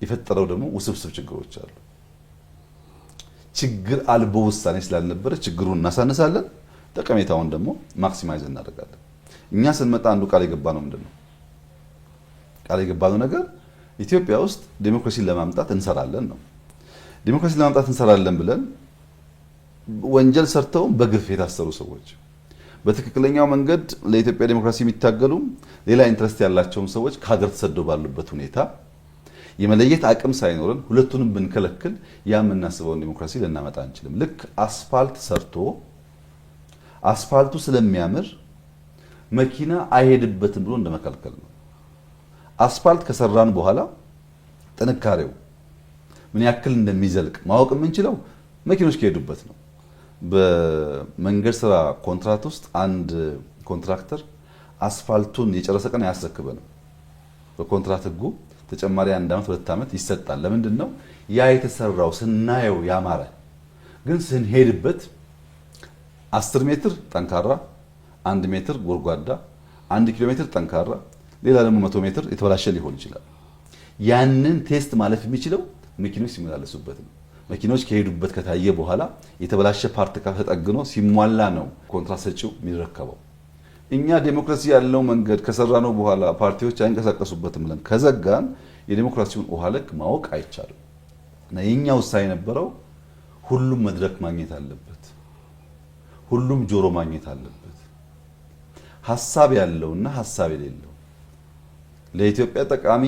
የፈጠረው ደግሞ ውስብስብ ችግሮች አሉ። ችግር አልቦ ውሳኔ ስላልነበረ ችግሩን እናሳነሳለን፣ ጠቀሜታውን ደግሞ ማክሲማይዝ እናደርጋለን። እኛ ስንመጣ አንዱ ቃል የገባነው ምንድነው? ቃል የገባነው ነገር ኢትዮጵያ ውስጥ ዲሞክራሲን ለማምጣት እንሰራለን ነው። ዲሞክራሲን ለማምጣት እንሰራለን ብለን ወንጀል ሰርተው በግፍ የታሰሩ ሰዎች፣ በትክክለኛው መንገድ ለኢትዮጵያ ዲሞክራሲ የሚታገሉ ሌላ ኢንትረስት ያላቸውን ሰዎች ከሀገር ተሰደው ባሉበት ሁኔታ የመለየት አቅም ሳይኖረን ሁለቱንም ብንከለክል ያ የምናስበውን ዲሞክራሲ ልናመጣ አንችልም። ልክ አስፋልት ሰርቶ አስፋልቱ ስለሚያምር መኪና አይሄድበትም ብሎ እንደመከልከል ነው። አስፋልት ከሰራን በኋላ ጥንካሬው ምን ያክል እንደሚዘልቅ ማወቅ የምንችለው መኪኖች ከሄዱበት ነው። በመንገድ ስራ ኮንትራክት ውስጥ አንድ ኮንትራክተር አስፋልቱን የጨረሰ ቀን አያስረክበንም። በኮንትራክት ህጉ ተጨማሪ 1 ዓመት 2 ዓመት ይሰጣል። ለምንድን ነው? ያ የተሰራው ስናየው ያማረ ግን ስንሄድበት 10 ሜትር ጠንካራ፣ 1 ሜትር ጎርጓዳ፣ 1 ኪሎ ሜትር ጠንካራ፣ ሌላ ደግሞ 100 ሜትር የተበላሸ ሊሆን ይችላል። ያንን ቴስት ማለፍ የሚችለው መኪኖች ሲመላለሱበት ነው። መኪኖች ከሄዱበት ከታየ በኋላ የተበላሸ ፓርት ተጠግኖ ሲሟላ ነው ኮንትራት ሰጪው የሚረከበው። እኛ ዴሞክራሲ ያለው መንገድ ከሰራነው በኋላ ፓርቲዎች አይንቀሳቀሱበትም ብለን ከዘጋን የዴሞክራሲውን ውሃ ልክ ማወቅ አይቻልም። እና የኛ ውሳኔ የነበረው ሁሉም መድረክ ማግኘት አለበት፣ ሁሉም ጆሮ ማግኘት አለበት። ሐሳብ ያለውና ሐሳብ የሌለው ለኢትዮጵያ ጠቃሚ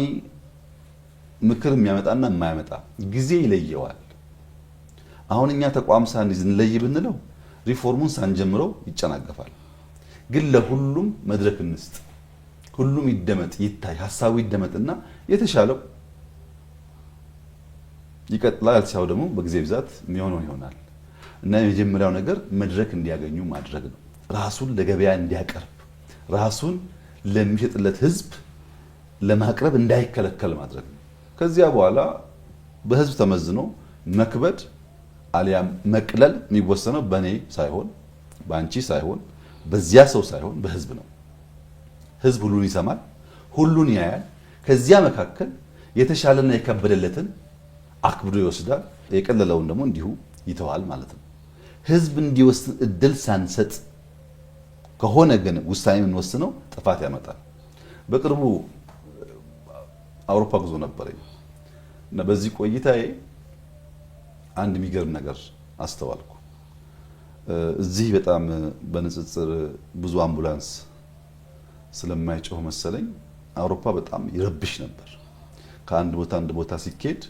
ምክር የሚያመጣና የማያመጣ ጊዜ ይለየዋል። አሁን እኛ ተቋም ሳንይዝ እንለይ ብንለው ሪፎርሙን ሳንጀምረው ይጨናገፋል። ግን ለሁሉም መድረክ እንስጥ፣ ሁሉም ይደመጥ፣ ይታይ፣ ሐሳቡ ይደመጥና የተሻለው ይቀጥላል። ያልተሻለው ደግሞ በጊዜ ብዛት የሚሆነው ይሆናል። እና የመጀመሪያው ነገር መድረክ እንዲያገኙ ማድረግ ነው። ራሱን ለገበያ እንዲያቀርብ፣ ራሱን ለሚሸጥለት ህዝብ ለማቅረብ እንዳይከለከል ማድረግ ነው። ከዚያ በኋላ በህዝብ ተመዝኖ መክበድ አሊያም መቅለል የሚወሰነው በኔ ሳይሆን በአንቺ ሳይሆን በዚያ ሰው ሳይሆን በህዝብ ነው። ህዝብ ሁሉን ይሰማል፣ ሁሉን ያያል። ከዚያ መካከል የተሻለና የከበደለትን አክብዶ ይወስዳል፣ የቀለለውን ደግሞ እንዲሁ ይተዋል ማለት ነው። ህዝብ እንዲወስን እድል ሳንሰጥ ከሆነ ግን ውሳኔ የምንወስነው ጥፋት ያመጣል። በቅርቡ አውሮፓ ጉዞ ነበረኝ እና በዚህ ቆይታዬ አንድ የሚገርም ነገር አስተዋልኩ። እዚህ በጣም በንጽጽር ብዙ አምቡላንስ ስለማይጮህ መሰለኝ አውሮፓ በጣም ይረብሽ ነበር። ከአንድ ቦታ አንድ ቦታ ሲኬድ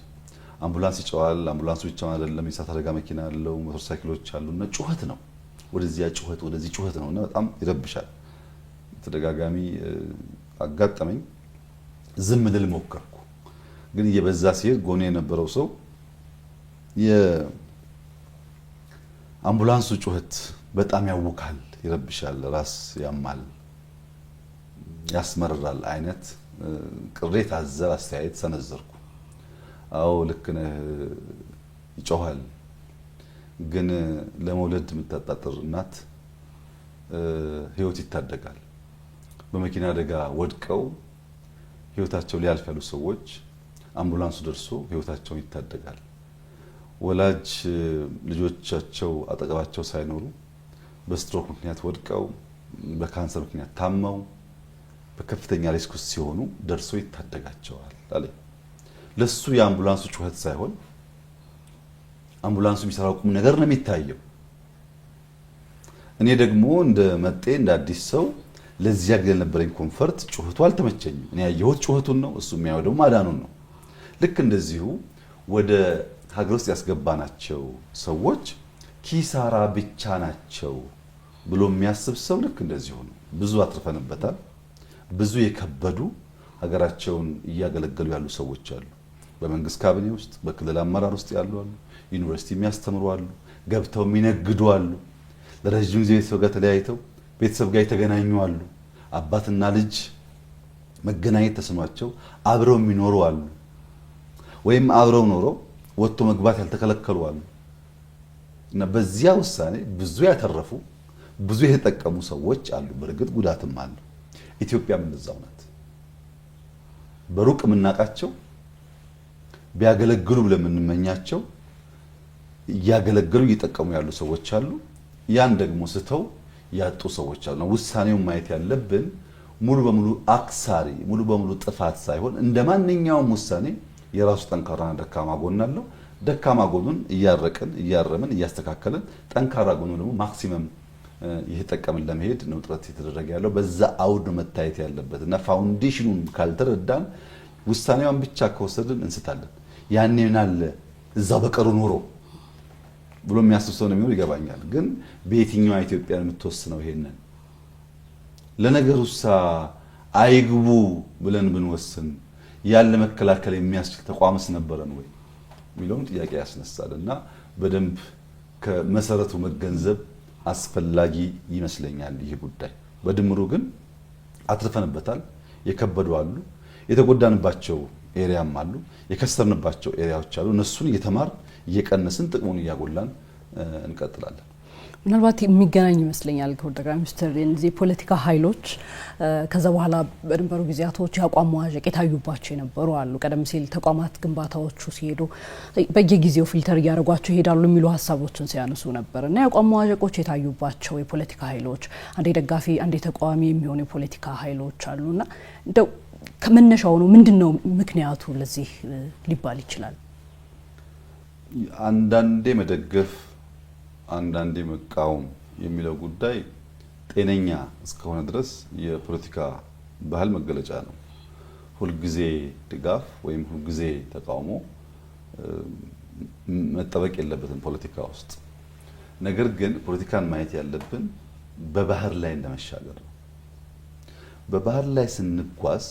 አምቡላንስ ይጮሃል። አምቡላንሱ ብቻውን አይደለም፣ የእሳት አደጋ መኪና አለው፣ ሞተር ሳይክሎች አሉና ጩኸት ነው። ወደዚያ ጩኸት ወደዚህ ጩኸት ነውና በጣም ይረብሻል። ተደጋጋሚ አጋጠመኝ። ዝም ልል ሞከርኩ፣ ግን እየበዛ ሲሄድ ጎኔ የነበረው ሰው የአምቡላንሱ ጩኸት በጣም ያውካል፣ ይረብሻል፣ ራስ ያማል፣ ያስመርራል አይነት ቅሬታ አዘል አስተያየት ሰነዘርኩ። አዎ ልክ ነህ፣ ይጮሃል። ግን ለመውለድ የምታጣጥር እናት ህይወት ይታደጋል። በመኪና አደጋ ወድቀው ህይወታቸው ሊያልፍ ያሉ ሰዎች አምቡላንሱ ደርሶ ህይወታቸውን ይታደጋል። ወላጅ ልጆቻቸው አጠገባቸው ሳይኖሩ በስትሮክ ምክንያት ወድቀው በካንሰር ምክንያት ታመው በከፍተኛ ሪስክ ውስጥ ሲሆኑ ደርሶ ይታደጋቸዋል አለ። ለሱ የአምቡላንሱ ጩኸት ሳይሆን አምቡላንሱ የሚሰራው ቁም ነገር ነው የሚታየው። እኔ ደግሞ እንደ መጤ እንደ አዲስ ሰው ለዚያ ግለ ነበረኝ ኮንፈርት ጩኸቱ አልተመቸኝም። እኔ ያየሁት ጩኸቱን ነው፣ እሱ የሚያየው ደግሞ ማዳኑን ነው። ልክ እንደዚሁ ወደ ሀገር ውስጥ ያስገባናቸው ሰዎች ኪሳራ ብቻ ናቸው ብሎ የሚያስብ ሰው ልክ እንደዚሁ ነው። ብዙ አትርፈንበታል። ብዙ የከበዱ ሀገራቸውን እያገለገሉ ያሉ ሰዎች አሉ። በመንግስት ካቢኔ ውስጥ በክልል አመራር ውስጥ ያሉ አሉ። ዩኒቨርሲቲ የሚያስተምሩ አሉ። ገብተው የሚነግዱ አሉ። ለረጅም ጊዜ ቤተሰብ ጋር ተለያይተው ቤተሰብ ጋር የተገናኙ አሉ። አባትና ልጅ መገናኘት ተስኗቸው አብረው የሚኖሩ አሉ። ወይም አብረው ኖረው ወጥቶ መግባት ያልተከለከሉ አሉ። እና በዚያ ውሳኔ ብዙ ያተረፉ ብዙ የተጠቀሙ ሰዎች አሉ። በእርግጥ ጉዳትም አለ። ኢትዮጵያም እንደዛው ናት። በሩቅ የምናውቃቸው ቢያገለግሉ ብለን የምንመኛቸው እያገለገሉ እየጠቀሙ ያሉ ሰዎች አሉ። ያን ደግሞ ስተው ያጡ ሰዎች አሉ። ውሳኔውን ማየት ያለብን ሙሉ በሙሉ አክሳሪ ሙሉ በሙሉ ጥፋት ሳይሆን እንደ ማንኛውም ውሳኔ የራሱ ጠንካራና ደካማ ጎን አለው። ደካማ ጎኑን እያረቅን እያረምን እያስተካከልን ጠንካራ ጎኑን ደግሞ ማክሲመም እየተጠቀምን ለመሄድ ነው ጥረት የተደረገ ያለው። በዛ አውድ መታየት ያለበት እና ፋውንዴሽኑን ካልተረዳን ውሳኔዋን ብቻ ከወሰድን እንስታለን። ያኔ ምናለ እዛው በቀሩ ኖሮ ብሎ የሚያስብ ሰው ነው የሚኖር ይገባኛል። ግን በየትኛው ኢትዮጵያ የምትወስነው ይሄንን ለነገሩሳ አይግቡ ብለን ብንወስን ያለ መከላከል የሚያስችል ተቋምስ ነበረን ወይ የሚለውን ጥያቄ ያስነሳል። እና በደንብ ከመሰረቱ መገንዘብ አስፈላጊ ይመስለኛል ይህ ጉዳይ። በድምሩ ግን አትርፈንበታል። የከበዱ አሉ፣ የተጎዳንባቸው ኤሪያም አሉ፣ የከሰርንባቸው ኤሪያዎች አሉ። እነሱን እየተማር እየቀነስን ጥቅሙን እያጎላን እንቀጥላለን። ምናልባት የሚገናኝ ይመስለኛል ክቡር ጠቅላይ ሚኒስትር፣ እነዚህ ፖለቲካ ኃይሎች ከዛ በኋላ በድንበሩ ጊዜያቶች የአቋም መዋዠቅ የታዩባቸው የነበሩ አሉ። ቀደም ሲል ተቋማት ግንባታዎቹ ሲሄዱ በየጊዜው ፊልተር እያደረጓቸው ይሄዳሉ የሚሉ ሀሳቦችን ሲያነሱ ነበር እና የአቋም መዋዠቆች የታዩባቸው የፖለቲካ ኃይሎች አንዴ ደጋፊ አንዴ ተቃዋሚ የሚሆኑ የፖለቲካ ኃይሎች አሉና እንደው ከመነሻው ነው ምንድነው ምክንያቱ ለዚህ ሊባል ይችላል? አንዳንዴ መደገፍ አንዳንዴ መቃወም የሚለው ጉዳይ ጤነኛ እስከሆነ ድረስ የፖለቲካ ባህል መገለጫ ነው። ሁልጊዜ ድጋፍ ወይም ሁልጊዜ ተቃውሞ መጠበቅ የለበትም ፖለቲካ ውስጥ። ነገር ግን ፖለቲካን ማየት ያለብን በባህር ላይ እንደመሻገር ነው። በባህር ላይ ስንጓዝ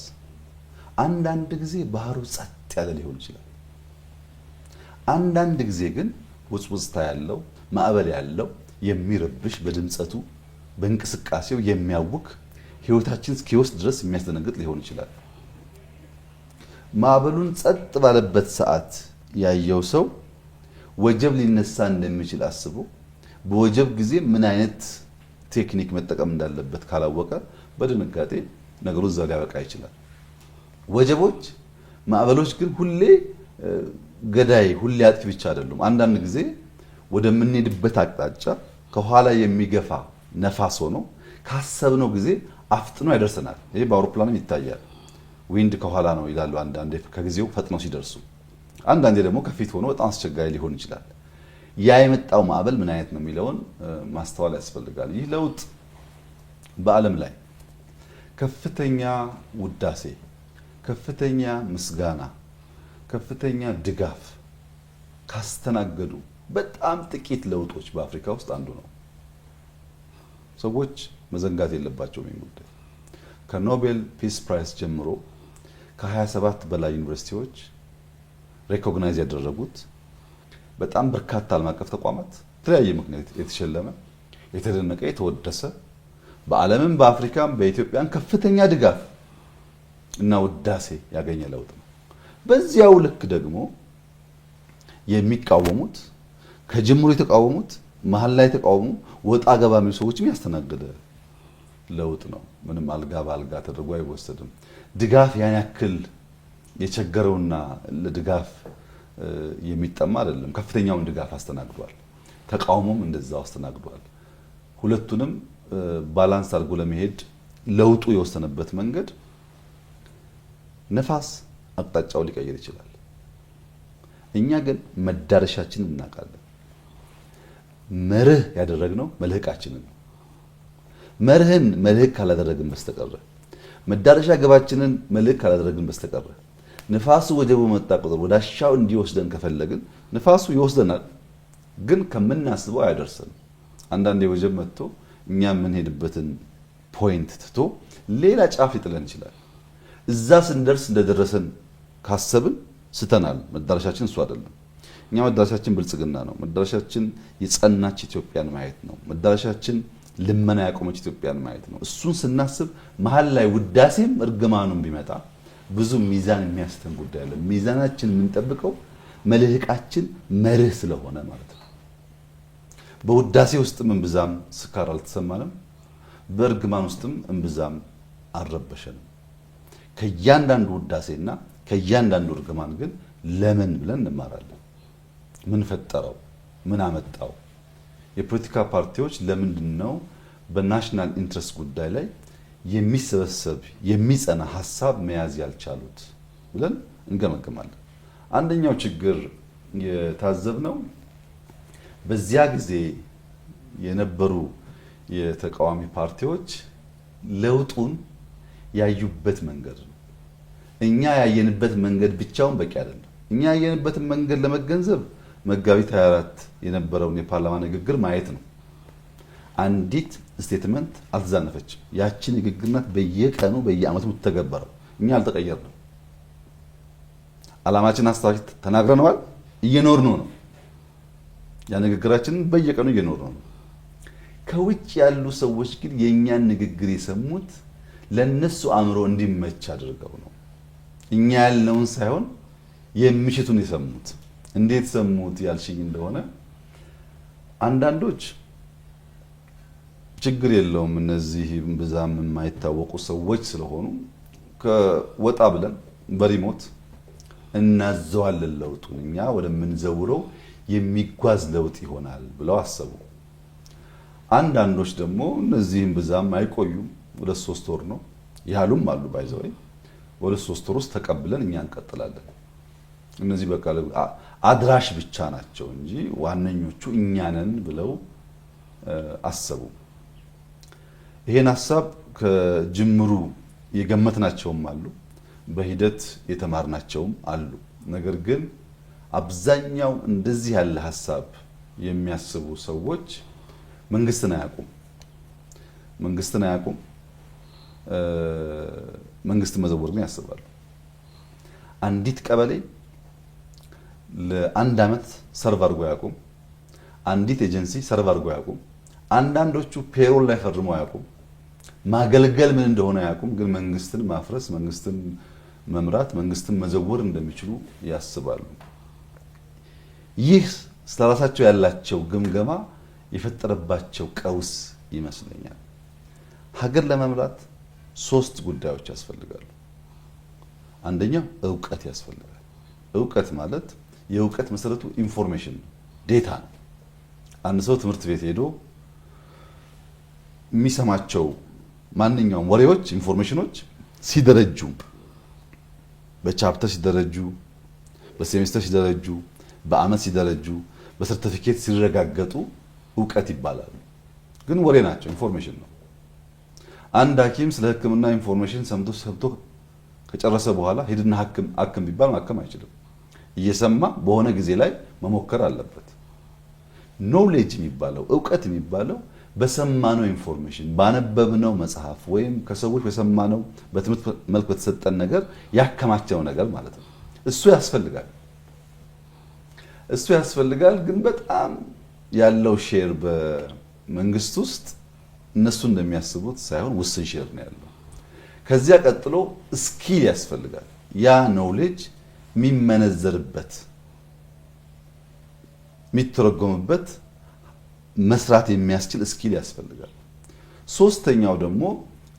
አንዳንድ ጊዜ ባህሩ ጸጥ ያለ ሊሆን ይችላል። አንዳንድ ጊዜ ግን ውጽውጽታ ያለው ማዕበል ያለው የሚረብሽ በድምጸቱ በእንቅስቃሴው የሚያውክ ህይወታችን እስኪወስድ ድረስ የሚያስደነግጥ ሊሆን ይችላል። ማዕበሉን ጸጥ ባለበት ሰዓት ያየው ሰው ወጀብ ሊነሳ እንደሚችል አስቦ በወጀብ ጊዜ ምን አይነት ቴክኒክ መጠቀም እንዳለበት ካላወቀ በድንጋጤ ነገሩ እዛው ሊያበቃ ይችላል። ወጀቦች፣ ማዕበሎች ግን ሁሌ ገዳይ ሁሌ አጥፊ ብቻ አይደሉም። አንዳንድ ጊዜ ወደምንሄድበት አቅጣጫ ከኋላ የሚገፋ ነፋስ ሆኖ ካሰብነው ጊዜ አፍጥኖ ያደርሰናል። ይሄ በአውሮፕላንም ይታያል። ዊንድ ከኋላ ነው ይላሉ አንዳንዴ ከጊዜው ፈጥነው ሲደርሱ፣ አንዳንዴ ደግሞ ከፊት ሆኖ በጣም አስቸጋሪ ሊሆን ይችላል። ያ የመጣው ማዕበል ምን አይነት ነው የሚለውን ማስተዋል ያስፈልጋል። ይህ ለውጥ በዓለም ላይ ከፍተኛ ውዳሴ፣ ከፍተኛ ምስጋና፣ ከፍተኛ ድጋፍ ካስተናገዱ በጣም ጥቂት ለውጦች በአፍሪካ ውስጥ አንዱ ነው። ሰዎች መዘንጋት የለባቸውም ይህን ጉዳይ። ከኖቤል ፒስ ፕራይስ ጀምሮ ከ27 በላይ ዩኒቨርሲቲዎች ሬኮግናይዝ ያደረጉት በጣም በርካታ ዓለም አቀፍ ተቋማት የተለያየ ምክንያት የተሸለመ የተደነቀ የተወደሰ በዓለምም በአፍሪካም በኢትዮጵያን ከፍተኛ ድጋፍ እና ውዳሴ ያገኘ ለውጥ ነው። በዚያው ልክ ደግሞ የሚቃወሙት ከጅምሩ የተቃወሙት መሀል ላይ የተቃወሙ ወጣ ገባ የሚሉ ሰዎችም ያስተናገደ ለውጥ ነው። ምንም አልጋ በአልጋ ተደርጎ አይወሰድም። ድጋፍ ያን ያክል የቸገረውና ለድጋፍ የሚጠማ አይደለም። ከፍተኛውን ድጋፍ አስተናግዷል። ተቃውሞም እንደዛው አስተናግዷል። ሁለቱንም ባላንስ አድርጎ ለመሄድ ለውጡ የወሰነበት መንገድ ነፋስ አቅጣጫው ሊቀይር ይችላል። እኛ ግን መዳረሻችንን እናውቃለን። መርህ ያደረግነው መልህቃችንን ነው። መርህን መልህቅ ካላደረግን በስተቀር መዳረሻ ግባችንን መልህቅ ካላደረግን በስተቀር ንፋሱ ወጀቡ መጣ ቁጥር ወዳሻው እንዲወስደን ከፈለግን ንፋሱ ይወስደናል፣ ግን ከምናስበው አያደርሰንም። አንዳንዴ ወጀብ መጥቶ እኛ የምንሄድበትን ፖይንት ትቶ ሌላ ጫፍ ይጥለን ይችላል። እዛ ስንደርስ እንደደረሰን ካሰብን ስተናል። መዳረሻችን እሱ አይደለም። እኛ መዳረሻችን ብልጽግና ነው። መዳረሻችን የጸናች ኢትዮጵያን ማየት ነው። መዳረሻችን ልመና ያቆመች ኢትዮጵያን ማየት ነው። እሱን ስናስብ መሀል ላይ ውዳሴም እርግማኑም ቢመጣ ብዙ ሚዛን የሚያስተን ጉዳይ አለ። ሚዛናችን የምንጠብቀው መልህቃችን መርህ ስለሆነ ማለት ነው። በውዳሴ ውስጥም እምብዛም ስካር አልተሰማንም፣ በእርግማን ውስጥም እምብዛም አልረበሸንም። ከእያንዳንዱ ውዳሴና ከእያንዳንዱ እርግማን ግን ለምን ብለን እንማራለን። ምን ፈጠረው? ምን አመጣው? የፖለቲካ ፓርቲዎች ለምንድን ነው በናሽናል ኢንትረስት ጉዳይ ላይ የሚሰበሰብ የሚጸና ሀሳብ መያዝ ያልቻሉት ብለን እንገመግማለን። አንደኛው ችግር የታዘብነው በዚያ ጊዜ የነበሩ የተቃዋሚ ፓርቲዎች ለውጡን ያዩበት መንገድ ነው። እኛ ያየንበት መንገድ ብቻውን በቂ አይደለም። እኛ ያየንበትን መንገድ ለመገንዘብ መጋቢት 24 የነበረውን የፓርላማ ንግግር ማየት ነው። አንዲት ስቴትመንት አልተዛነፈችም። ያቺ ንግግር ናት በየቀኑ በየአመቱ ተገበረው። እኛ አልተቀየርንም። ዓላማችን አስተዋሽ ተናግረነዋል፣ እየኖርነው ነው። ያ ንግግራችንን በየቀኑ እየኖርነው ነው። ከውጭ ያሉ ሰዎች ግን የኛን ንግግር የሰሙት ለነሱ አእምሮ እንዲመች አድርገው ነው። እኛ ያልነውን ሳይሆን የሚሽቱን የሰሙት። እንዴት ሰሙት ያልሽኝ እንደሆነ አንዳንዶች ችግር የለውም እነዚህ ብዛም የማይታወቁ ሰዎች ስለሆኑ ከወጣ ብለን በሪሞት እናዘዋለን ለውጡን እኛ ወደምንዘውረው የሚጓዝ ለውጥ ይሆናል ብለው አሰቡ። አንዳንዶች ደግሞ እነዚህም ብዛም አይቆዩም፣ ወደ 3 ወር ነው ያሉም አሉ። ባይዘው ወደ 3 ወር ውስጥ ተቀብለን እኛ እንቀጥላለን። እነዚህ በቃ አድራሽ ብቻ ናቸው እንጂ ዋነኞቹ እኛ ነን ብለው አሰቡ። ይሄን ሐሳብ ከጅምሩ የገመትናቸውም አሉ፣ በሂደት የተማርናቸውም አሉ። ነገር ግን አብዛኛው እንደዚህ ያለ ሐሳብ የሚያስቡ ሰዎች መንግስትን አያውቁም። መንግስትን መዘወር ግን ያስባሉ። አንዲት ቀበሌ ለአንድ አመት ሰርቭ አድርጎ አያውቁም። አንዲት ኤጀንሲ ሰርቭ አድርጎ አያውቁም። አንዳንዶቹ ፔሮል ላይ ፈርሞ አያውቁም። ማገልገል ምን እንደሆነ አያውቁም። ግን መንግስትን ማፍረስ፣ መንግስትን መምራት፣ መንግስትን መዘወር እንደሚችሉ ያስባሉ። ይህ ስለራሳቸው ያላቸው ግምገማ የፈጠረባቸው ቀውስ ይመስለኛል። ሀገር ለመምራት ሶስት ጉዳዮች ያስፈልጋሉ። አንደኛው እውቀት ያስፈልጋል። እውቀት ማለት የእውቀት መሰረቱ ኢንፎርሜሽን ነው፣ ዴታ ነው። አንድ ሰው ትምህርት ቤት ሄዶ የሚሰማቸው ማንኛውም ወሬዎች፣ ኢንፎርሜሽኖች ሲደረጁ፣ በቻፕተር ሲደረጁ፣ በሴሜስተር ሲደረጁ፣ በአመት ሲደረጁ፣ በሰርቲፊኬት ሲረጋገጡ እውቀት ይባላሉ። ግን ወሬ ናቸው፣ ኢንፎርሜሽን ነው። አንድ ሐኪም ስለ ሕክምና ኢንፎርሜሽን ሰምቶ ከጨረሰ በኋላ ሄድና ሐክም ቢባል ማከም አይችልም። እየሰማ በሆነ ጊዜ ላይ መሞከር አለበት። ኖሌጅ የሚባለው እውቀት የሚባለው በሰማነው ኢንፎርሜሽን ባነበብነው መጽሐፍ ወይም ከሰዎች በሰማነው በትምህርት መልክ በተሰጠን ነገር ያከማቸው ነገር ማለት ነው። እሱ ያስፈልጋል። ግን በጣም ያለው ሼር በመንግስት ውስጥ እነሱ እንደሚያስቡት ሳይሆን ውስን ሼር ነው ያለው። ከዚያ ቀጥሎ ስኪል ያስፈልጋል። ያ ኖሌጅ የሚመነዘርበት የሚተረጎምበት መስራት የሚያስችል ስኪል ያስፈልጋል። ሶስተኛው ደግሞ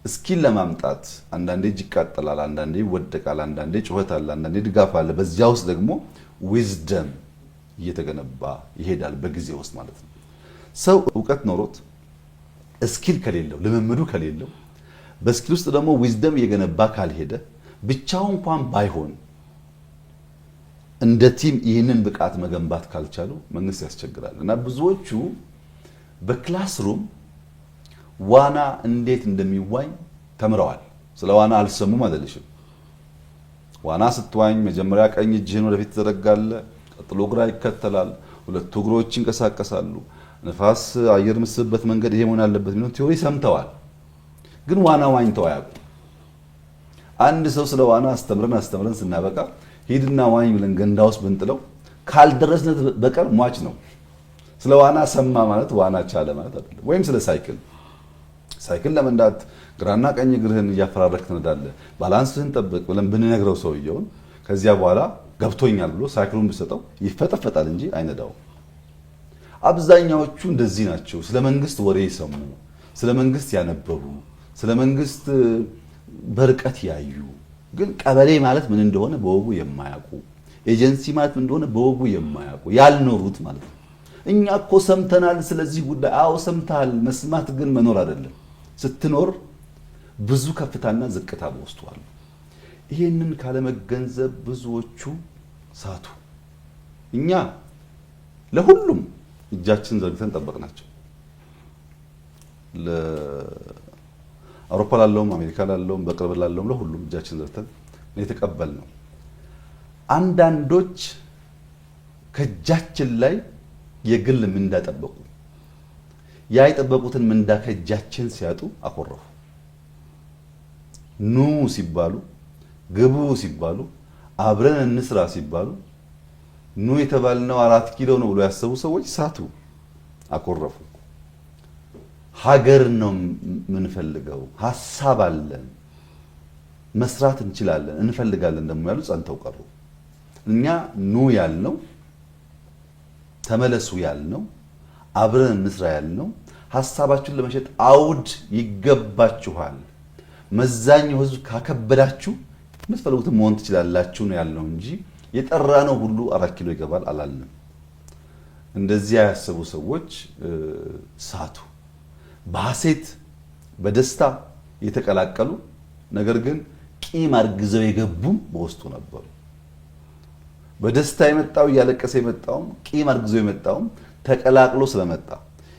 ስኪል ለማምጣት አንዳንዴ እጅ ይቃጠላል፣ አንዳንዴ ይወደቃል፣ አንዳንዴ ጩኸት አለ፣ አንዳንዴ ድጋፍ አለ። በዚያ ውስጥ ደግሞ ዊዝደም እየተገነባ ይሄዳል በጊዜ ውስጥ ማለት ነው። ሰው እውቀት ኖሮት ስኪል ከሌለው ልምምዱ ከሌለው በስኪል ውስጥ ደግሞ ዊዝደም እየገነባ ካልሄደ ብቻው እንኳን ባይሆን እንደ ቲም ይህንን ብቃት መገንባት ካልቻሉ መንግስት ያስቸግራል። እና ብዙዎቹ በክላስሩም ዋና እንዴት እንደሚዋኝ ተምረዋል። ስለ ዋና አልሰሙም አይደልሽም። ዋና ስትዋኝ መጀመሪያ ቀኝ እጅህን ወደፊት ትዘረጋለህ፣ ቀጥሎ ግራ ይከተላል፣ ሁለቱ እግሮች ይንቀሳቀሳሉ፣ ንፋስ አየር ምስብበት መንገድ ይሄ መሆን አለበት የሚለው ቲዮሪ ሰምተዋል። ግን ዋና ዋኝተው አያውቁም። አንድ ሰው ስለ ዋና አስተምረን ስናበቃ ሂድና ዋኝ ብለን ገንዳ ውስጥ ብንጥለው ካልደረስነት በቀር ሟች ነው። ስለ ዋና ሰማ ማለት ዋና ቻለ ማለት አይደለም። ወይም ስለ ሳይክል ለመንዳት ግራና ቀኝ እግርህን እያፈራረክ ትነዳለህ፣ ባላንስህን ጠብቅ ብለን ብንነግረው ሰውየውን ከዚያ በኋላ ገብቶኛል ብሎ ሳይክሉን ብሰጠው ይፈጠፈጣል እንጂ አይነዳውም። አብዛኛዎቹ እንደዚህ ናቸው። ስለ መንግስት ወሬ የሰሙ፣ ስለ መንግስት ያነበቡ፣ ስለ መንግስት በርቀት ያዩ፣ ግን ቀበሌ ማለት ምን እንደሆነ በወጉ የማያውቁ፣ ኤጀንሲ ማለት ምን እንደሆነ በወጉ የማያውቁ ያልኖሩት ማለት ነው። እኛ እኮ ሰምተናል ስለዚህ ጉዳይ። አዎ ሰምተሃል። መስማት ግን መኖር አይደለም። ስትኖር ብዙ ከፍታና ዝቅታ በውስጡ አለ። ይሄንን ካለመገንዘብ ብዙዎቹ ሳቱ። እኛ ለሁሉም እጃችን ዘርግተን ጠበቅናቸው። ለአውሮፓ ላለውም አሜሪካ ላለውም በቅርብ ላለውም ለሁሉም እጃችን ዘርግተን የተቀበልነው። አንዳንዶች ከእጃችን ላይ የግል ምንዳ ጠበቁ። ያ የጠበቁትን ምንዳ ከእጃችን ሲያጡ አኮረፉ። ኑ ሲባሉ፣ ግቡ ሲባሉ፣ አብረን እንስራ ሲባሉ ኑ የተባልነው 4 ኪሎ ነው ብሎ ያሰቡ ሰዎች ሳቱ፣ አኮረፉ። ሀገር ነው የምንፈልገው፣ ሀሳብ አለን፣ መስራት እንችላለን፣ እንፈልጋለን ደግሞ ያሉ ጸንተው ቀሩ። እኛ ኑ ያልነው፣ ተመለሱ ያልነው፣ አብረን እንስራ ያልነው፣ ሀሳባችሁን ለመሸጥ አውድ ይገባችኋል፣ መዛኛው ህዝብ ካከበዳችሁ የምትፈልጉትን መሆን ትችላላችሁ ነው ያልነው እንጂ የጠራ ነው ሁሉ 4 ኪሎ ይገባል አላልንም። እንደዚያ ያሰቡ ሰዎች ሳቱ። በሐሴት በደስታ የተቀላቀሉ ነገር ግን ቂም አርግዘው የገቡም በውስጡ ነበሩ። በደስታ የመጣው እያለቀሰ የመጣውም ቂም አርግዞ የመጣውም ተቀላቅሎ ስለመጣ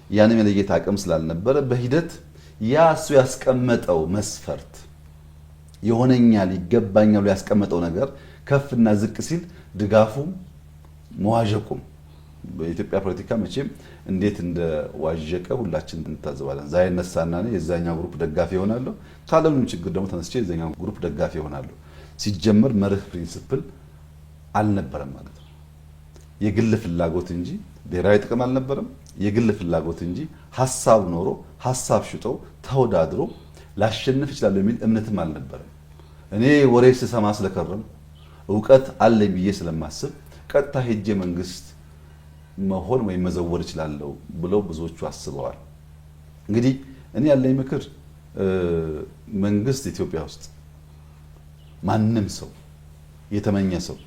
ያንም የለየት አቅም ስላልነበረ በሂደት ያ እሱ ያስቀመጠው መስፈርት የሆነኛል ይገባኛል ያስቀመጠው ነገር ከፍና ዝቅ ሲል ድጋፉም መዋዠቁም በኢትዮጵያ ፖለቲካ መቼም እንዴት እንደዋዠቀ ሁላችን እንታዘባለን። ዛሬ ነሳና ነው የዛኛው ግሩፕ ደጋፊ ይሆናለሁ፣ ካለምንም ችግር ደግሞ ተነስቼ የዛኛው ግሩፕ ደጋፊ ይሆናለሁ። ሲጀመር መርህ ፕሪንሲፕል አልነበረም ማለት ነው። የግል ፍላጎት እንጂ ብሔራዊ ጥቅም አልነበረም። የግል ፍላጎት እንጂ ሐሳብ ኖሮ ሐሳብ ሽጦ ተወዳድሮ ላሸንፍ ይችላል የሚል እምነትም አልነበረም። እኔ ወሬ ስሰማ ስለከረም ዕውቀት አለኝ ብዬ ስለማስብ ቀጥታ ሄጄ መንግስት መሆን ወይም መዘወር ይችላል ብለው ብዙዎቹ አስበዋል። እንግዲህ እኔ ያለኝ ምክር መንግስት ኢትዮጵያ ውስጥ ማንም ሰው የተመኘ ሰው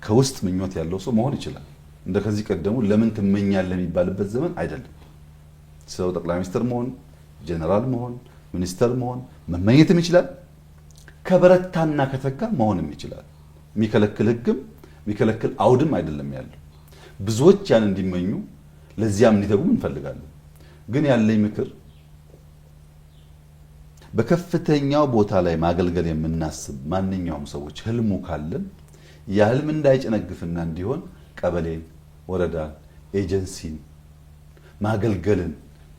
ከውስጥ ምኞት ያለው ሰው መሆን ይችላል። እንደ ከዚህ ቀደሙ ለምን ትመኛለህ የሚባልበት ዘመን አይደለም። ሰው ጠቅላይ ሚኒስትር መሆን፣ ጀነራል መሆን፣ ሚኒስተር መሆን መመኘትም ይችላል። ከበረታና ከተጋ መሆንም ይችላል። የሚከለክል ህግም የሚከለክል አውድም አይደለም ያለው። ብዙዎች ያን እንዲመኙ ለዚያም እንዲተጉም እንፈልጋለን። ግን ያለኝ ምክር በከፍተኛው ቦታ ላይ ማገልገል የምናስብ ማንኛውም ሰዎች ህልሙ ካለን ያ ህልም እንዳይጨነግፍና እንዲሆን ቀበሌን፣ ወረዳን፣ ኤጀንሲን ማገልገልን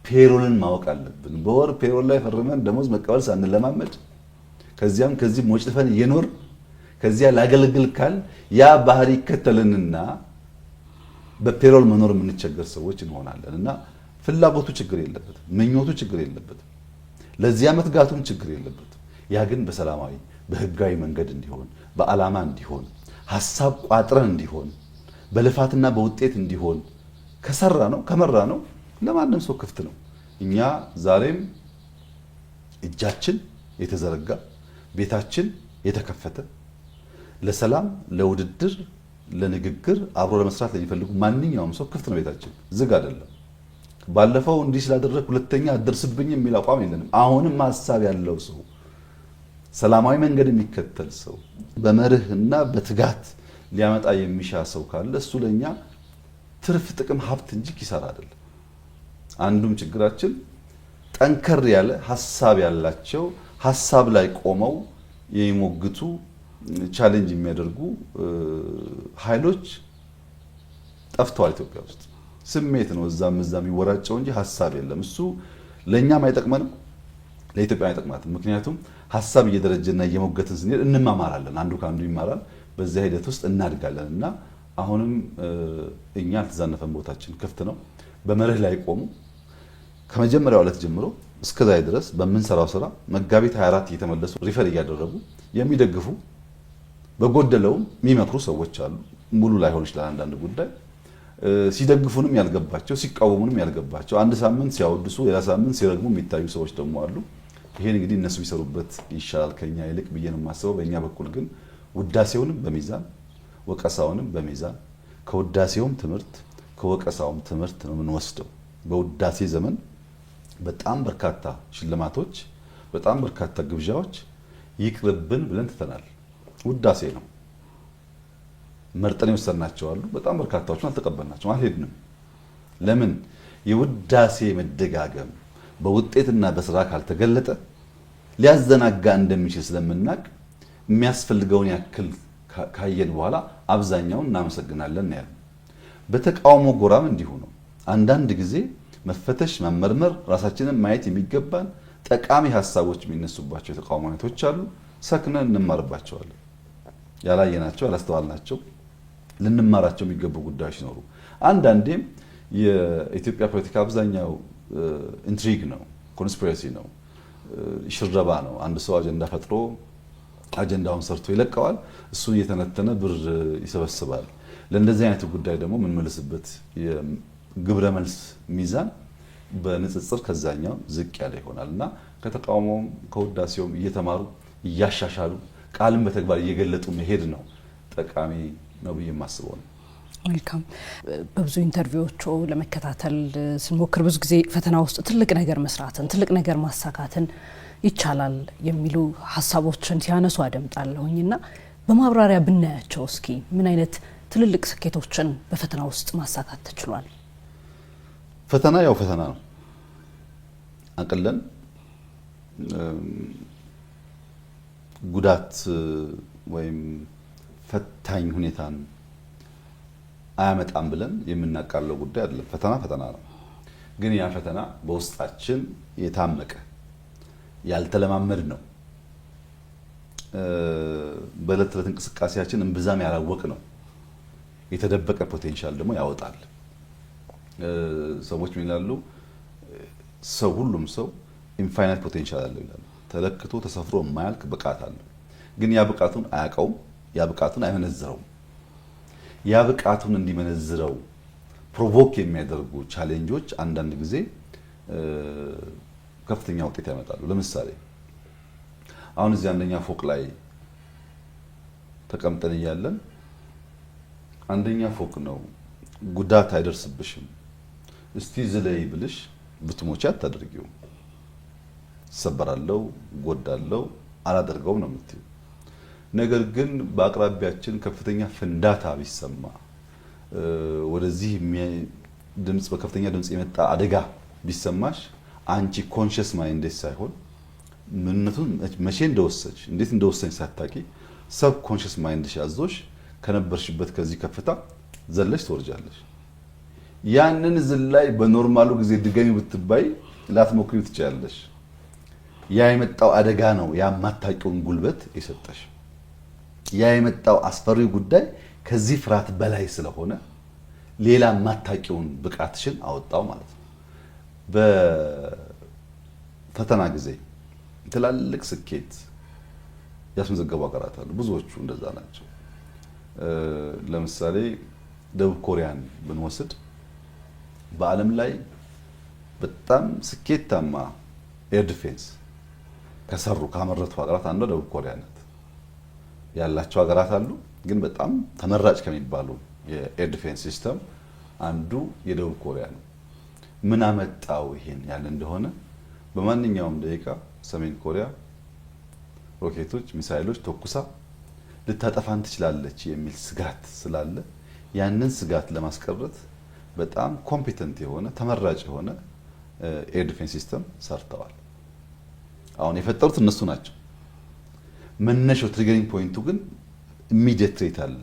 ፔሮልን ማወቅ አለብን። በወር ፔሮል ላይ ፈርመን ደሞዝ መቀበል ሳንለማመድ ከዚያም ከዚህ ሞጭልፈን እየኖር ከዚያ ላገልግል ካል ያ ባህሪ ይከተልንና በፔሮል መኖር የምንቸገር ሰዎች እንሆናለን። እና ፍላጎቱ ችግር የለበትም፣ ምኞቱ ችግር የለበትም፣ ለዚያ መትጋቱም ችግር የለበትም። ያ ግን በሰላማዊ በህጋዊ መንገድ እንዲሆን፣ በዓላማ እንዲሆን፣ ሐሳብ ቋጥረን እንዲሆን፣ በልፋትና በውጤት እንዲሆን ከሰራ ነው ከመራ ነው ለማንም ሰው ክፍት ነው። እኛ ዛሬም እጃችን የተዘረጋ ቤታችን የተከፈተ ለሰላም፣ ለውድድር፣ ለንግግር አብሮ ለመስራት ለሚፈልጉ ማንኛውም ሰው ክፍት ነው። ቤታችን ዝግ አይደለም። ባለፈው እንዲህ ስላደረግ ሁለተኛ አደርስብኝ የሚል አቋም የለንም። አሁንም ሐሳብ ያለው ሰው፣ ሰላማዊ መንገድ የሚከተል ሰው፣ በመርህና በትጋት ሊያመጣ የሚሻ ሰው ካለ እሱ ለኛ ትርፍ ጥቅም ሀብት እንጂ ኪሳራ አይደለም። አንዱም ችግራችን ጠንከር ያለ ሐሳብ ያላቸው ሐሳብ ላይ ቆመው የሚሞግቱ ቻሌንጅ የሚያደርጉ ኃይሎች ጠፍተዋል ኢትዮጵያ ውስጥ። ስሜት ነው እዛም እዛም የሚወራጨው እንጂ ሐሳብ የለም። እሱ ለኛም አይጠቅመንም፣ ለኢትዮጵያ አይጠቅማትም። ምክንያቱም ሐሳብ እየደረጀና እየሞገትን ስንሄድ እንማማራለን፣ አንዱ ከአንዱ ይማራል። በዚያ ሂደት ውስጥ እናድጋለን እና አሁንም እኛ አልተዛነፈን፣ ቦታችን ክፍት ነው። በመርህ ላይ ቆሙ ከመጀመሪያው ዕለት ጀምሮ እስከዛሬ ድረስ በምንሰራው ስራ መጋቢት 24 እየተመለሱ ሪፈር እያደረጉ የሚደግፉ በጎደለውም የሚመክሩ ሰዎች አሉ። ሙሉ ላይሆን ይችላል አንዳንድ ጉዳይ ሲደግፉንም ያልገባቸው ሲቃወሙንም ያልገባቸው፣ አንድ ሳምንት ሲያወድሱ ሌላ ሳምንት ሲረግሙ የሚታዩ ሰዎች ደግሞ አሉ። ይሄን እንግዲህ እነሱ ቢሰሩበት ይሻላል ከኛ ይልቅ ብዬ ነው የማስበው። በእኛ በኩል ግን ውዳሴውንም በሚዛን ወቀሳውንም በሚዛን ከውዳሴውም ትምህርት ከወቀሳውም ትምህርት ነው የምንወስደው። በውዳሴ ዘመን በጣም በርካታ ሽልማቶች፣ በጣም በርካታ ግብዣዎች ይቅርብን ብለን ትተናል። ውዳሴ ነው መርጠን የወሰድናቸው አሉ። በጣም በርካታዎችን አልተቀበልናቸውም፣ አልሄድንም። ለምን? የውዳሴ መደጋገም በውጤትና በስራ ካልተገለጠ ሊያዘናጋ እንደሚችል ስለምናቅ የሚያስፈልገውን ያክል ካየን በኋላ አብዛኛውን እናመሰግናለን ነው ያለው። በተቃውሞ ጎራም እንዲሁ ነው። አንዳንድ ጊዜ መፈተሽ መመርመር፣ ራሳችንን ማየት የሚገባን ጠቃሚ ሀሳቦች የሚነሱባቸው የተቃውሞ አይነቶች አሉ። ሰክነን እንማርባቸዋለን። ያላየናቸው ያላስተዋልናቸው ልንማራቸው የሚገቡ ጉዳዮች ይኖሩ። አንዳንዴም የኢትዮጵያ ፖለቲካ አብዛኛው ኢንትሪግ ነው፣ ኮንስፒሬሲ ነው፣ ሽረባ ነው። አንድ ሰው አጀንዳ ፈጥሮ አጀንዳውን ሰርቶ ይለቀዋል። እሱ እየተነተነ ብር ይሰበስባል። ለእንደዚህ አይነቱ ጉዳይ ደግሞ የምንመልስበት የግብረ መልስ ሚዛን በንጽጽር ከዛኛው ዝቅ ያለ ይሆናል እና ከተቃውሞም ከውዳሴውም እየተማሩ እያሻሻሉ ቃልን በተግባር እየገለጡ መሄድ ነው ጠቃሚ ነው ብዬ የማስበው ነው። መልካም። በብዙ ኢንተርቪዎቹ ለመከታተል ስንሞክር ብዙ ጊዜ ፈተና ውስጥ ትልቅ ነገር መስራትን ትልቅ ነገር ማሳካትን ይቻላል የሚሉ ሀሳቦችን ሲያነሱ አደምጣለሁኝና በማብራሪያ ብናያቸው እስኪ ምን አይነት ትልልቅ ስኬቶችን በፈተና ውስጥ ማሳካት ተችሏል? ፈተና ያው ፈተና ነው። አቅለን ጉዳት ወይም ፈታኝ ሁኔታን አያመጣም ብለን የምናቃለው ጉዳይ አይደለም። ፈተና ፈተና ነው። ግን ያ ፈተና በውስጣችን የታመቀ ያልተለማመድ ነው። በዕለት ተዕለት እንቅስቃሴያችን እምብዛም ያላወቅ ነው። የተደበቀ ፖቴንሻል ደግሞ ያወጣል። ሰዎች ምን ይላሉ? ሰው ሁሉም ሰው ኢንፋይናይት ፖቴንሻል አለው ይላሉ። ተለክቶ ተሰፍሮ የማያልቅ ብቃት አለው። ግን ያ ብቃቱን አያውቀውም፣ ያ ብቃቱን አይመነዝረውም። ያ ብቃቱን እንዲመነዝረው ፕሮቮክ የሚያደርጉ ቻሌንጆች አንዳንድ ጊዜ ከፍተኛ ውጤት ያመጣሉ። ለምሳሌ አሁን እዚህ አንደኛ ፎቅ ላይ ተቀምጠን እያለን አንደኛ ፎቅ ነው፣ ጉዳት አይደርስብሽም፣ እስቲ ዝለይ ብልሽ ብትሞቺ አታደርጊው። ሰበራለው፣ ጎዳለው፣ አላደርገውም ነው የምትይው። ነገር ግን በአቅራቢያችን ከፍተኛ ፍንዳታ ቢሰማ ወደዚህ ድምጽ በከፍተኛ ድምጽ የመጣ አደጋ ቢሰማሽ አንቺ ኮንሺየስ ማይንድሽ ሳይሆን ምንነቱን መቼ እንደወሰንሽ እንዴት እንደወሰንሽ ሳታቂ ሰብ ኮንሺየስ ማይንድሽ ያዞሽ ከነበርሽበት ከዚህ ከፍታ ዘለሽ ትወርጃለሽ። ያንን ዝላይ በኖርማሉ ጊዜ ድገሚ ብትባይ ላትሞክሪው ትችያለሽ። ያ የመጣው አደጋ ነው ያማታቂውን ጉልበት የሰጠሽ። ያ የመጣው አስፈሪ ጉዳይ ከዚህ ፍርሃት በላይ ስለሆነ ሌላ ማታቂውን ብቃትሽን አወጣው ማለት ነው። በፈተና ጊዜ ትላልቅ ስኬት ያስመዘገቡ ሀገራት አሉ። ብዙዎቹ እንደዛ ናቸው። ለምሳሌ ደቡብ ኮሪያን ብንወስድ በዓለም ላይ በጣም ስኬታማ ኤር ዲፌንስ ከሰሩ ካመረቱ ሀገራት አንዷ ደቡብ ኮሪያ ናት። ያላቸው ሀገራት አሉ፣ ግን በጣም ተመራጭ ከሚባሉ የኤር ዲፌንስ ሲስተም አንዱ የደቡብ ኮሪያ ነው። ምን አመጣው ይሄን ያለ እንደሆነ በማንኛውም ደቂቃ ሰሜን ኮሪያ ሮኬቶች፣ ሚሳይሎች ተኩሳ ልታጠፋን ትችላለች የሚል ስጋት ስላለ ያንን ስጋት ለማስቀረት በጣም ኮምፒተንት የሆነ ተመራጭ የሆነ ኤር ዲፌንስ ሲስተም ሰርተዋል። አሁን የፈጠሩት እነሱ ናቸው። መነሻው ትሪገሪንግ ፖይንቱ ግን ኢሚዲየት ትሬት አለ፣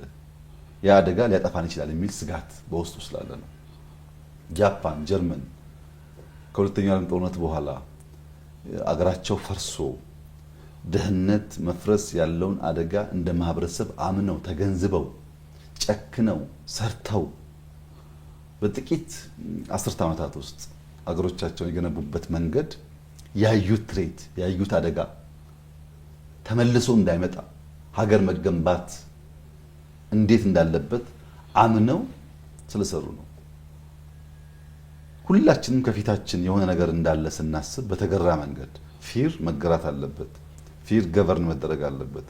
ያ አደጋ ሊያጠፋን ይችላል የሚል ስጋት በውስጡ ስላለ ነው። ጃፓን፣ ጀርመን ከሁለተኛው ዓለም ጦርነት በኋላ አገራቸው ፈርሶ ደህንነት መፍረስ ያለውን አደጋ እንደ ማህበረሰብ አምነው ተገንዝበው ጨክነው ሰርተው በጥቂት አስርት ዓመታት ውስጥ አገሮቻቸውን የገነቡበት መንገድ ያዩት ትሬት ያዩት አደጋ ተመልሶ እንዳይመጣ ሀገር መገንባት እንዴት እንዳለበት አምነው ስለሰሩ ነው። ሁላችንም ከፊታችን የሆነ ነገር እንዳለ ስናስብ በተገራ መንገድ ፊር መገራት አለበት። ፊር ገቨርን መደረግ አለበት።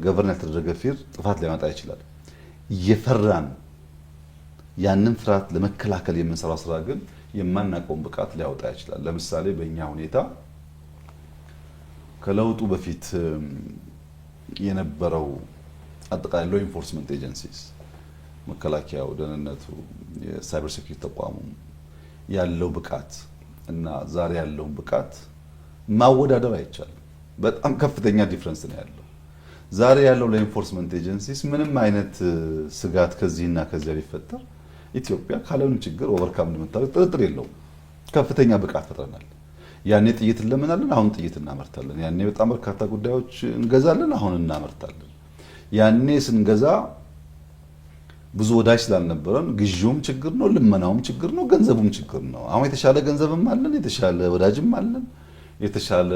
ገቨርን ያልተደረገ ፊር ጥፋት ሊያመጣ ይችላል። እየፈራን ያንን ፍርሃት ለመከላከል የምንሰራው ስራ ግን የማናውቀውን ብቃት ሊያወጣ ይችላል። ለምሳሌ በእኛ ሁኔታ ከለውጡ በፊት የነበረው አጠቃላይ ሎ ኢንፎርስመንት ኤጀንሲስ መከላከያው፣ ደህንነቱ፣ የሳይበር ሴኩሪቲ ተቋሙ ያለው ብቃት እና ዛሬ ያለውን ብቃት ማወዳደር አይቻልም። በጣም ከፍተኛ ዲፍረንስ ነው ያለው። ዛሬ ያለው ለኢንፎርስመንት ኤጀንሲስ ምንም አይነት ስጋት ከዚህና ከዚያ ቢፈጠር ኢትዮጵያ ካለምንም ችግር ኦቨርካም እንደምታደርግ ጥርጥር የለውም። ከፍተኛ ብቃት ፈጥረናል። ያኔ ጥይት እንለምናለን፣ አሁን ጥይት እናመርታለን። ያኔ በጣም በርካታ ጉዳዮች እንገዛለን፣ አሁን እናመርታለን። ያኔ ስንገዛ ብዙ ወዳጅ ስላልነበረን ግዢውም ችግር ነው፣ ልመናውም ችግር ነው፣ ገንዘቡም ችግር ነው። አሁን የተሻለ ገንዘብም አለን፣ የተሻለ ወዳጅም አለን፣ የተሻለ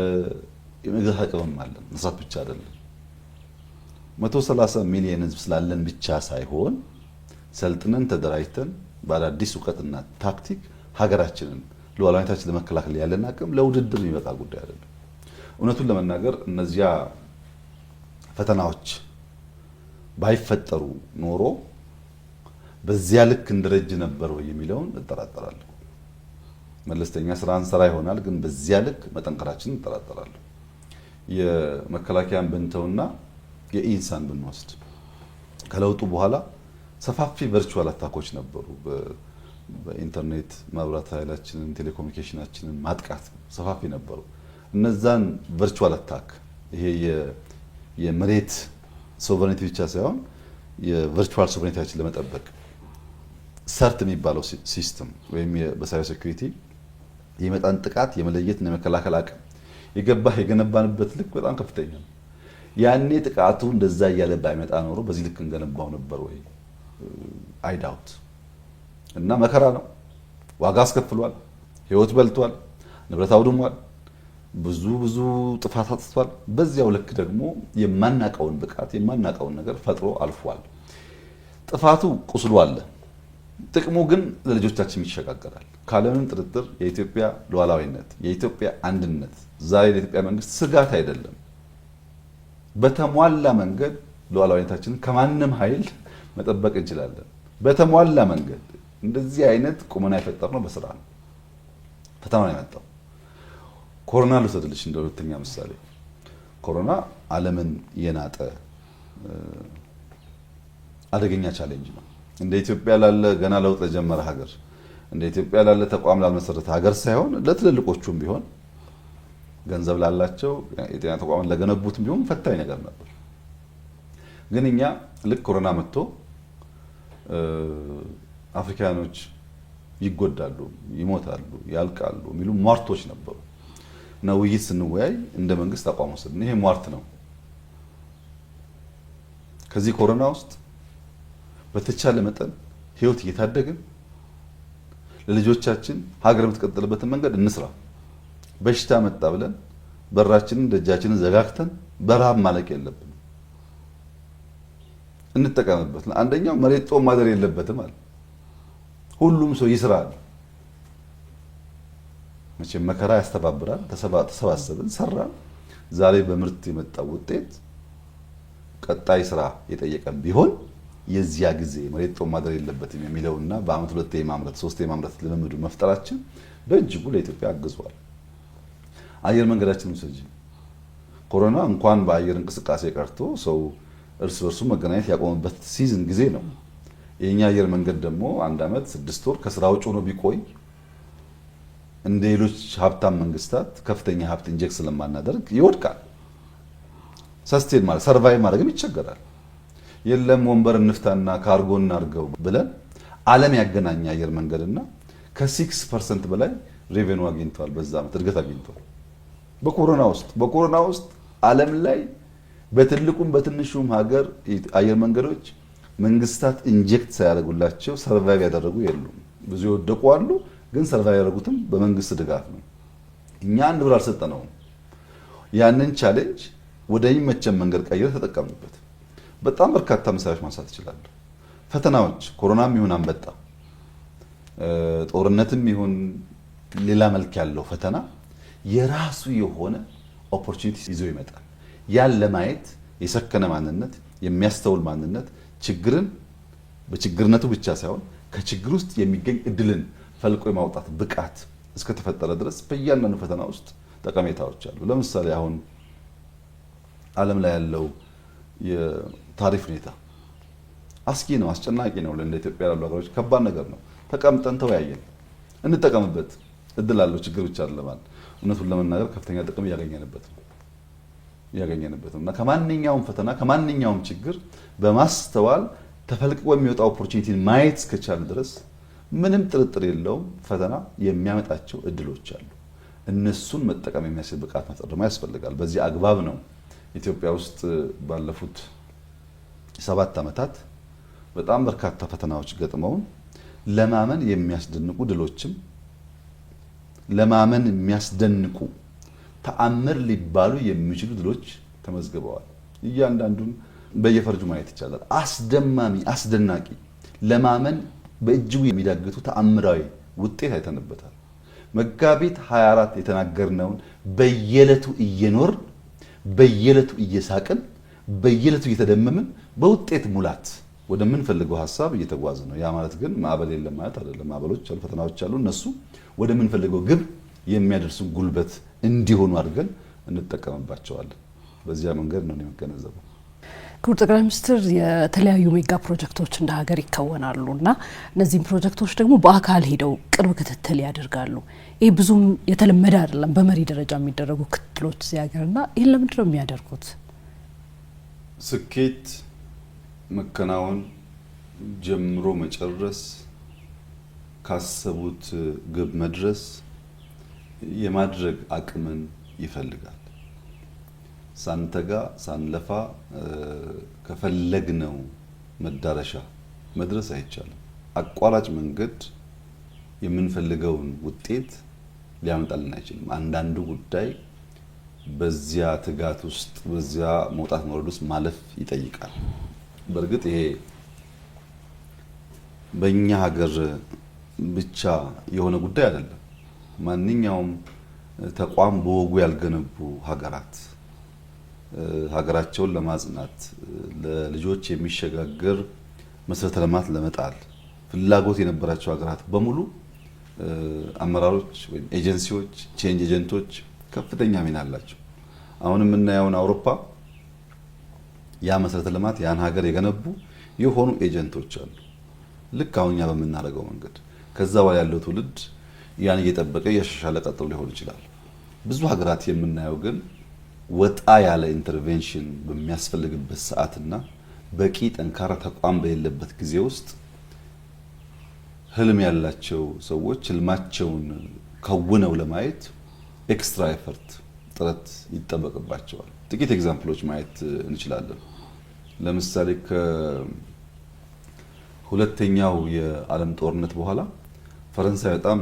የመግዛት አቅምም አለን። መስራት ብቻ አይደለም። 130 ሚሊዮን ህዝብ ስላለን ብቻ ሳይሆን ሰልጥነን ተደራጅተን በአዳዲስ እውቀትና ታክቲክ ሀገራችንን ሉዓላዊነታችንን ለመከላከል ያለን አቅም ለውድድር የሚበቃ ጉዳይ አይደለም። እውነቱን ለመናገር እነዚያ ፈተናዎች ባይፈጠሩ ኖሮ በዚያ ልክ እንደረጅ ነበር ወይ የሚለውን እጠራጠራለሁ። መለስተኛ ስራ እንሰራ ይሆናል፣ ግን በዚያ ልክ መጠንከራችንን እጠራጠራለሁ። የመከላከያን ብንተውና የኢንሳን ብንወስድ ከለውጡ በኋላ ሰፋፊ ቨርቹዋል አታኮች ነበሩ። በኢንተርኔት መብራት ኃይላችንን ቴሌኮሙኒኬሽናችንን ማጥቃት ሰፋፊ ነበሩ። እነዛን ቨርቹዋል አታክ ይሄ የመሬት ሶቨሬኒቲ ብቻ ሳይሆን የቨርቹዋል ሶቨሬኒቲያችን ለመጠበቅ ሰርት የሚባለው ሲስተም ወይም በሳይበር ሴኩሪቲ የመጣን ጥቃት የመለየትና የመከላከል አቅም የገነባንበት ልክ በጣም ከፍተኛ ነው። ያኔ ጥቃቱ እንደዛ እያለ ባይመጣ ኖሮ በዚህ ልክ እንገነባው ነበር ወይ? አይ ዳውት። እና መከራ ነው፣ ዋጋ አስከፍሏል፣ ህይወት በልቷል፣ ንብረት አውድሟል፣ ብዙ ጥፋት አጥፍቷል። በዚያው ልክ ደግሞ የማናቀውን ብቃት የማናቀውን ነገር ፈጥሮ አልፏል። ጥፋቱ ቁስሉ አለ፣ ጥቅሙ ግን ለልጆቻችን ይሸጋገራል። ካለምንም ጥርጥር የኢትዮጵያ ሉዓላዊነት፣ የኢትዮጵያ አንድነት ዛሬ ለኢትዮጵያ መንግስት ስጋት አይደለም። በተሟላ መንገድ ሉዓላዊነታችንን ከማንም ኃይል መጠበቅ እንችላለን። በተሟላ መንገድ እንደዚህ አይነት ቁመና የፈጠርነው በስራ ነው። ፈተና ነው የመጣው። ኮሮና ልውሰድልሽ እንደ ሁለተኛ ምሳሌ። ኮሮና ዓለምን የናጠ አደገኛ ቻሌንጅ ነው። እንደ ኢትዮጵያ ላለ ገና ለውጥ ለጀመረ ሀገር፣ እንደ ኢትዮጵያ ላለ ተቋም ላልመሰረተ ሀገር ሳይሆን ለትልልቆቹም ቢሆን ገንዘብ ላላቸው የጤና ተቋማት ለገነቡትም ቢሆን ፈታኝ ነገር ነበር። ግን እኛ ልክ ኮሮና መጥቶ አፍሪካኖች ይጎዳሉ፣ ይሞታሉ፣ ያልቃሉ የሚሉ ሟርቶች ነበሩ እና ውይይት ስንወያይ እንደ መንግስት አቋም ወሰድን። ይሄ ሟርት ነው። ከዚህ ኮሮና ውስጥ በተቻለ መጠን ህይወት እየታደግን ለልጆቻችን ሀገር የምትቀጥልበትን መንገድ እንስራ። በሽታ መጣ ብለን በራችንን ደጃችንን ዘጋግተን በረሃብ ማለቅ የለብንም። እንጠቀምበት። አንደኛው መሬት ጦም ማደር የለበትም አለ። ሁሉም ሰው ይስራል። መቼም መከራ ያስተባብራል። ተሰባሰብን፣ ሰራን። ዛሬ በምርት የመጣው ውጤት ቀጣይ ስራ የጠየቀን ቢሆን የዚያ ጊዜ መሬት ጦም ማደር የለበትም የሚለውና በአመት 2 የማምረት 3 የማምረት ልምምዱ መፍጠራችን በእጅጉ ለኢትዮጵያ አግዟል። አየር መንገዳችንን ሰጂ ኮሮና እንኳን በአየር እንቅስቃሴ ቀርቶ ሰው እርስ በርሱ መገናኘት ያቆመበት ሲዝን ጊዜ ነው። የኛ አየር መንገድ ደግሞ 1 አመት 6 ወር ከስራ ውጭ ሆኖ ቢቆይ እንደ ሌሎች ሀብታም መንግስታት ከፍተኛ ሀብት ኢንጀክት ስለማናደርግ ይወድቃል። ሰስቴን ማለት ሰርቫይቭ ማድረግም ይቸገራል። የለም ወንበር እንፍታና ካርጎ እናርገው ብለን ዓለም ያገናኘ አየር መንገድና ከ6% በላይ ሬቬኑ አግኝቷል። በዛ አመት እድገት አግኝቷል። በኮሮና ውስጥ ዓለም ላይ በትልቁም በትንሹም ሀገር አየር መንገዶች መንግስታት ኢንጀክት ሳያደርጉላቸው ሰርቫይቭ ያደረጉ የሉም። ብዙ ይወደቁ አሉ፣ ግን ሰርቫይቭ ያደረጉትም በመንግስት ድጋፍ ነው። እኛ አንድ ብር አልሰጠነውም። ያንን ቻሌንጅ ወደ የሚመቸን መንገድ ቀይረን ተጠቀምንበት። በጣም በርካታ ምሳሌዎች ማንሳት እችላለሁ። ፈተናዎች ኮሮናም ይሁን አንበጣ፣ ጦርነትም ይሁን ሌላ መልክ ያለው ፈተና የራሱ የሆነ ኦፖርቹኒቲ ይዞ ይመጣል። ያን ለማየት የሰከነ ማንነት፣ የሚያስተውል ማንነት፣ ችግርን በችግርነቱ ብቻ ሳይሆን ከችግር ውስጥ የሚገኝ እድልን ፈልቆ የማውጣት ብቃት እስከተፈጠረ ድረስ በእያንዳንዱ ፈተና ውስጥ ጠቀሜታዎች አሉ። ለምሳሌ አሁን ዓለም ላይ ያለው የታሪፍ ሁኔታ አስጊ ነው፣ አስጨናቂ ነው። ለእንደ ኢትዮጵያ ያሉ ሀገሮች ከባድ ነገር ነው። ተቀምጠን ተወያየን፣ እንጠቀምበት። እድል አለው፣ ችግር ብቻ አይደለም። እውነቱን ለመናገር ከፍተኛ ጥቅም እያገኘንበት ነው እና ከማንኛውም ፈተና ከማንኛውም ችግር በማስተዋል ተፈልቅቆ የሚወጣ ኦፖርቹኒቲን ማየት እስከቻለ ድረስ ምንም ጥርጥር የለውም ፈተና የሚያመጣቸው እድሎች አሉ። እነሱን መጠቀም የሚያስችል ብቃት መፍጠር ደግሞ ያስፈልጋል። በዚህ አግባብ ነው ኢትዮጵያ ውስጥ ባለፉት 7 ዓመታት በጣም በርካታ ፈተናዎች ገጥመውን ለማመን የሚያስደንቁ ድሎችም ለማመን የሚያስደንቁ ተአምር ሊባሉ የሚችሉ ድሎች ተመዝግበዋል። እያንዳንዱን በየፈርጁ ማየት ይቻላል። አስደማሚ፣ አስደናቂ፣ ለማመን በእጅጉ የሚዳግቱ ተአምራዊ ውጤት አይተንበታል። መጋቢት 24 የተናገርነውን በየዕለቱ እየኖር በየዕለቱ እየሳቅን በየዕለቱ እየተደመምን በውጤት ሙላት ወደምንፈልገው ሀሳብ እየተጓዘ ነው። ያ ማለት ግን ማዕበል የለም ማለት አይደለም። ማዕበሎች አሉ፣ ፈተናዎች አሉ። እነሱ ወደምንፈልገው ግብ የሚያደርሱን ጉልበት እንዲሆኑ አድርገን እንጠቀምባቸዋለን። በዚያ መንገድ ነው የሚገነዘበው። ክቡር ጠቅላይ ሚኒስትር፣ የተለያዩ ሜጋ ፕሮጀክቶች እንደ ሀገር ይከወናሉ እና እነዚህም ፕሮጀክቶች ደግሞ በአካል ሄደው ቅርብ ክትትል ያደርጋሉ። ይህ ብዙም የተለመደ አይደለም፣ በመሪ ደረጃ የሚደረጉ ክትትሎች እዚህ ሀገርና ይህን ለምንድን ነው የሚያደርጉት? ስኬት መከናወን ጀምሮ መጨረስ፣ ካሰቡት ግብ መድረስ የማድረግ አቅምን ይፈልጋል። ሳንተጋ ሳንለፋ ከፈለግነው መዳረሻ መድረስ አይቻልም። አቋራጭ መንገድ የምንፈልገውን ውጤት ሊያመጣልን አይችልም። አንዳንዱ ጉዳይ በዚያ ትጋት ውስጥ በዚያ መውጣት መውረድ ውስጥ ማለፍ ይጠይቃል። በእርግጥ ይሄ በእኛ ሀገር ብቻ የሆነ ጉዳይ አይደለም። ማንኛውም ተቋም በወጉ ያልገነቡ ሀገራት ሀገራቸውን ለማጽናት ለልጆች የሚሸጋገር መሰረተ ልማት ለመጣል ፍላጎት የነበራቸው ሀገራት በሙሉ አመራሮች ወይም ኤጀንሲዎች፣ ቼንጅ ኤጀንቶች ከፍተኛ ሚና አላቸው። አሁን የምናየውን አውሮፓ ያ መሰረተ ልማት ያን ሀገር የገነቡ የሆኑ ኤጀንቶች አሉ። ልክ አሁን እኛ በምናደርገው መንገድ ከዛ በኋላ ያለው ትውልድ ያን እየጠበቀ እያሻሻለ ቀጥሎ ሊሆን ይችላል። ብዙ ሀገራት የምናየው ግን ወጣ ያለ ኢንተርቬንሽን በሚያስፈልግበት ሰዓትና በቂ ጠንካራ ተቋም በሌለበት ጊዜ ውስጥ ህልም ያላቸው ሰዎች ህልማቸውን ከውነው ለማየት ኤክስትራ ኤፈርት ጥረት ይጠበቅባቸዋል። ጥቂት ኤግዛምፕሎች ማየት እንችላለን። ለምሳሌ ከሁለተኛው የዓለም ጦርነት በኋላ ፈረንሳይ በጣም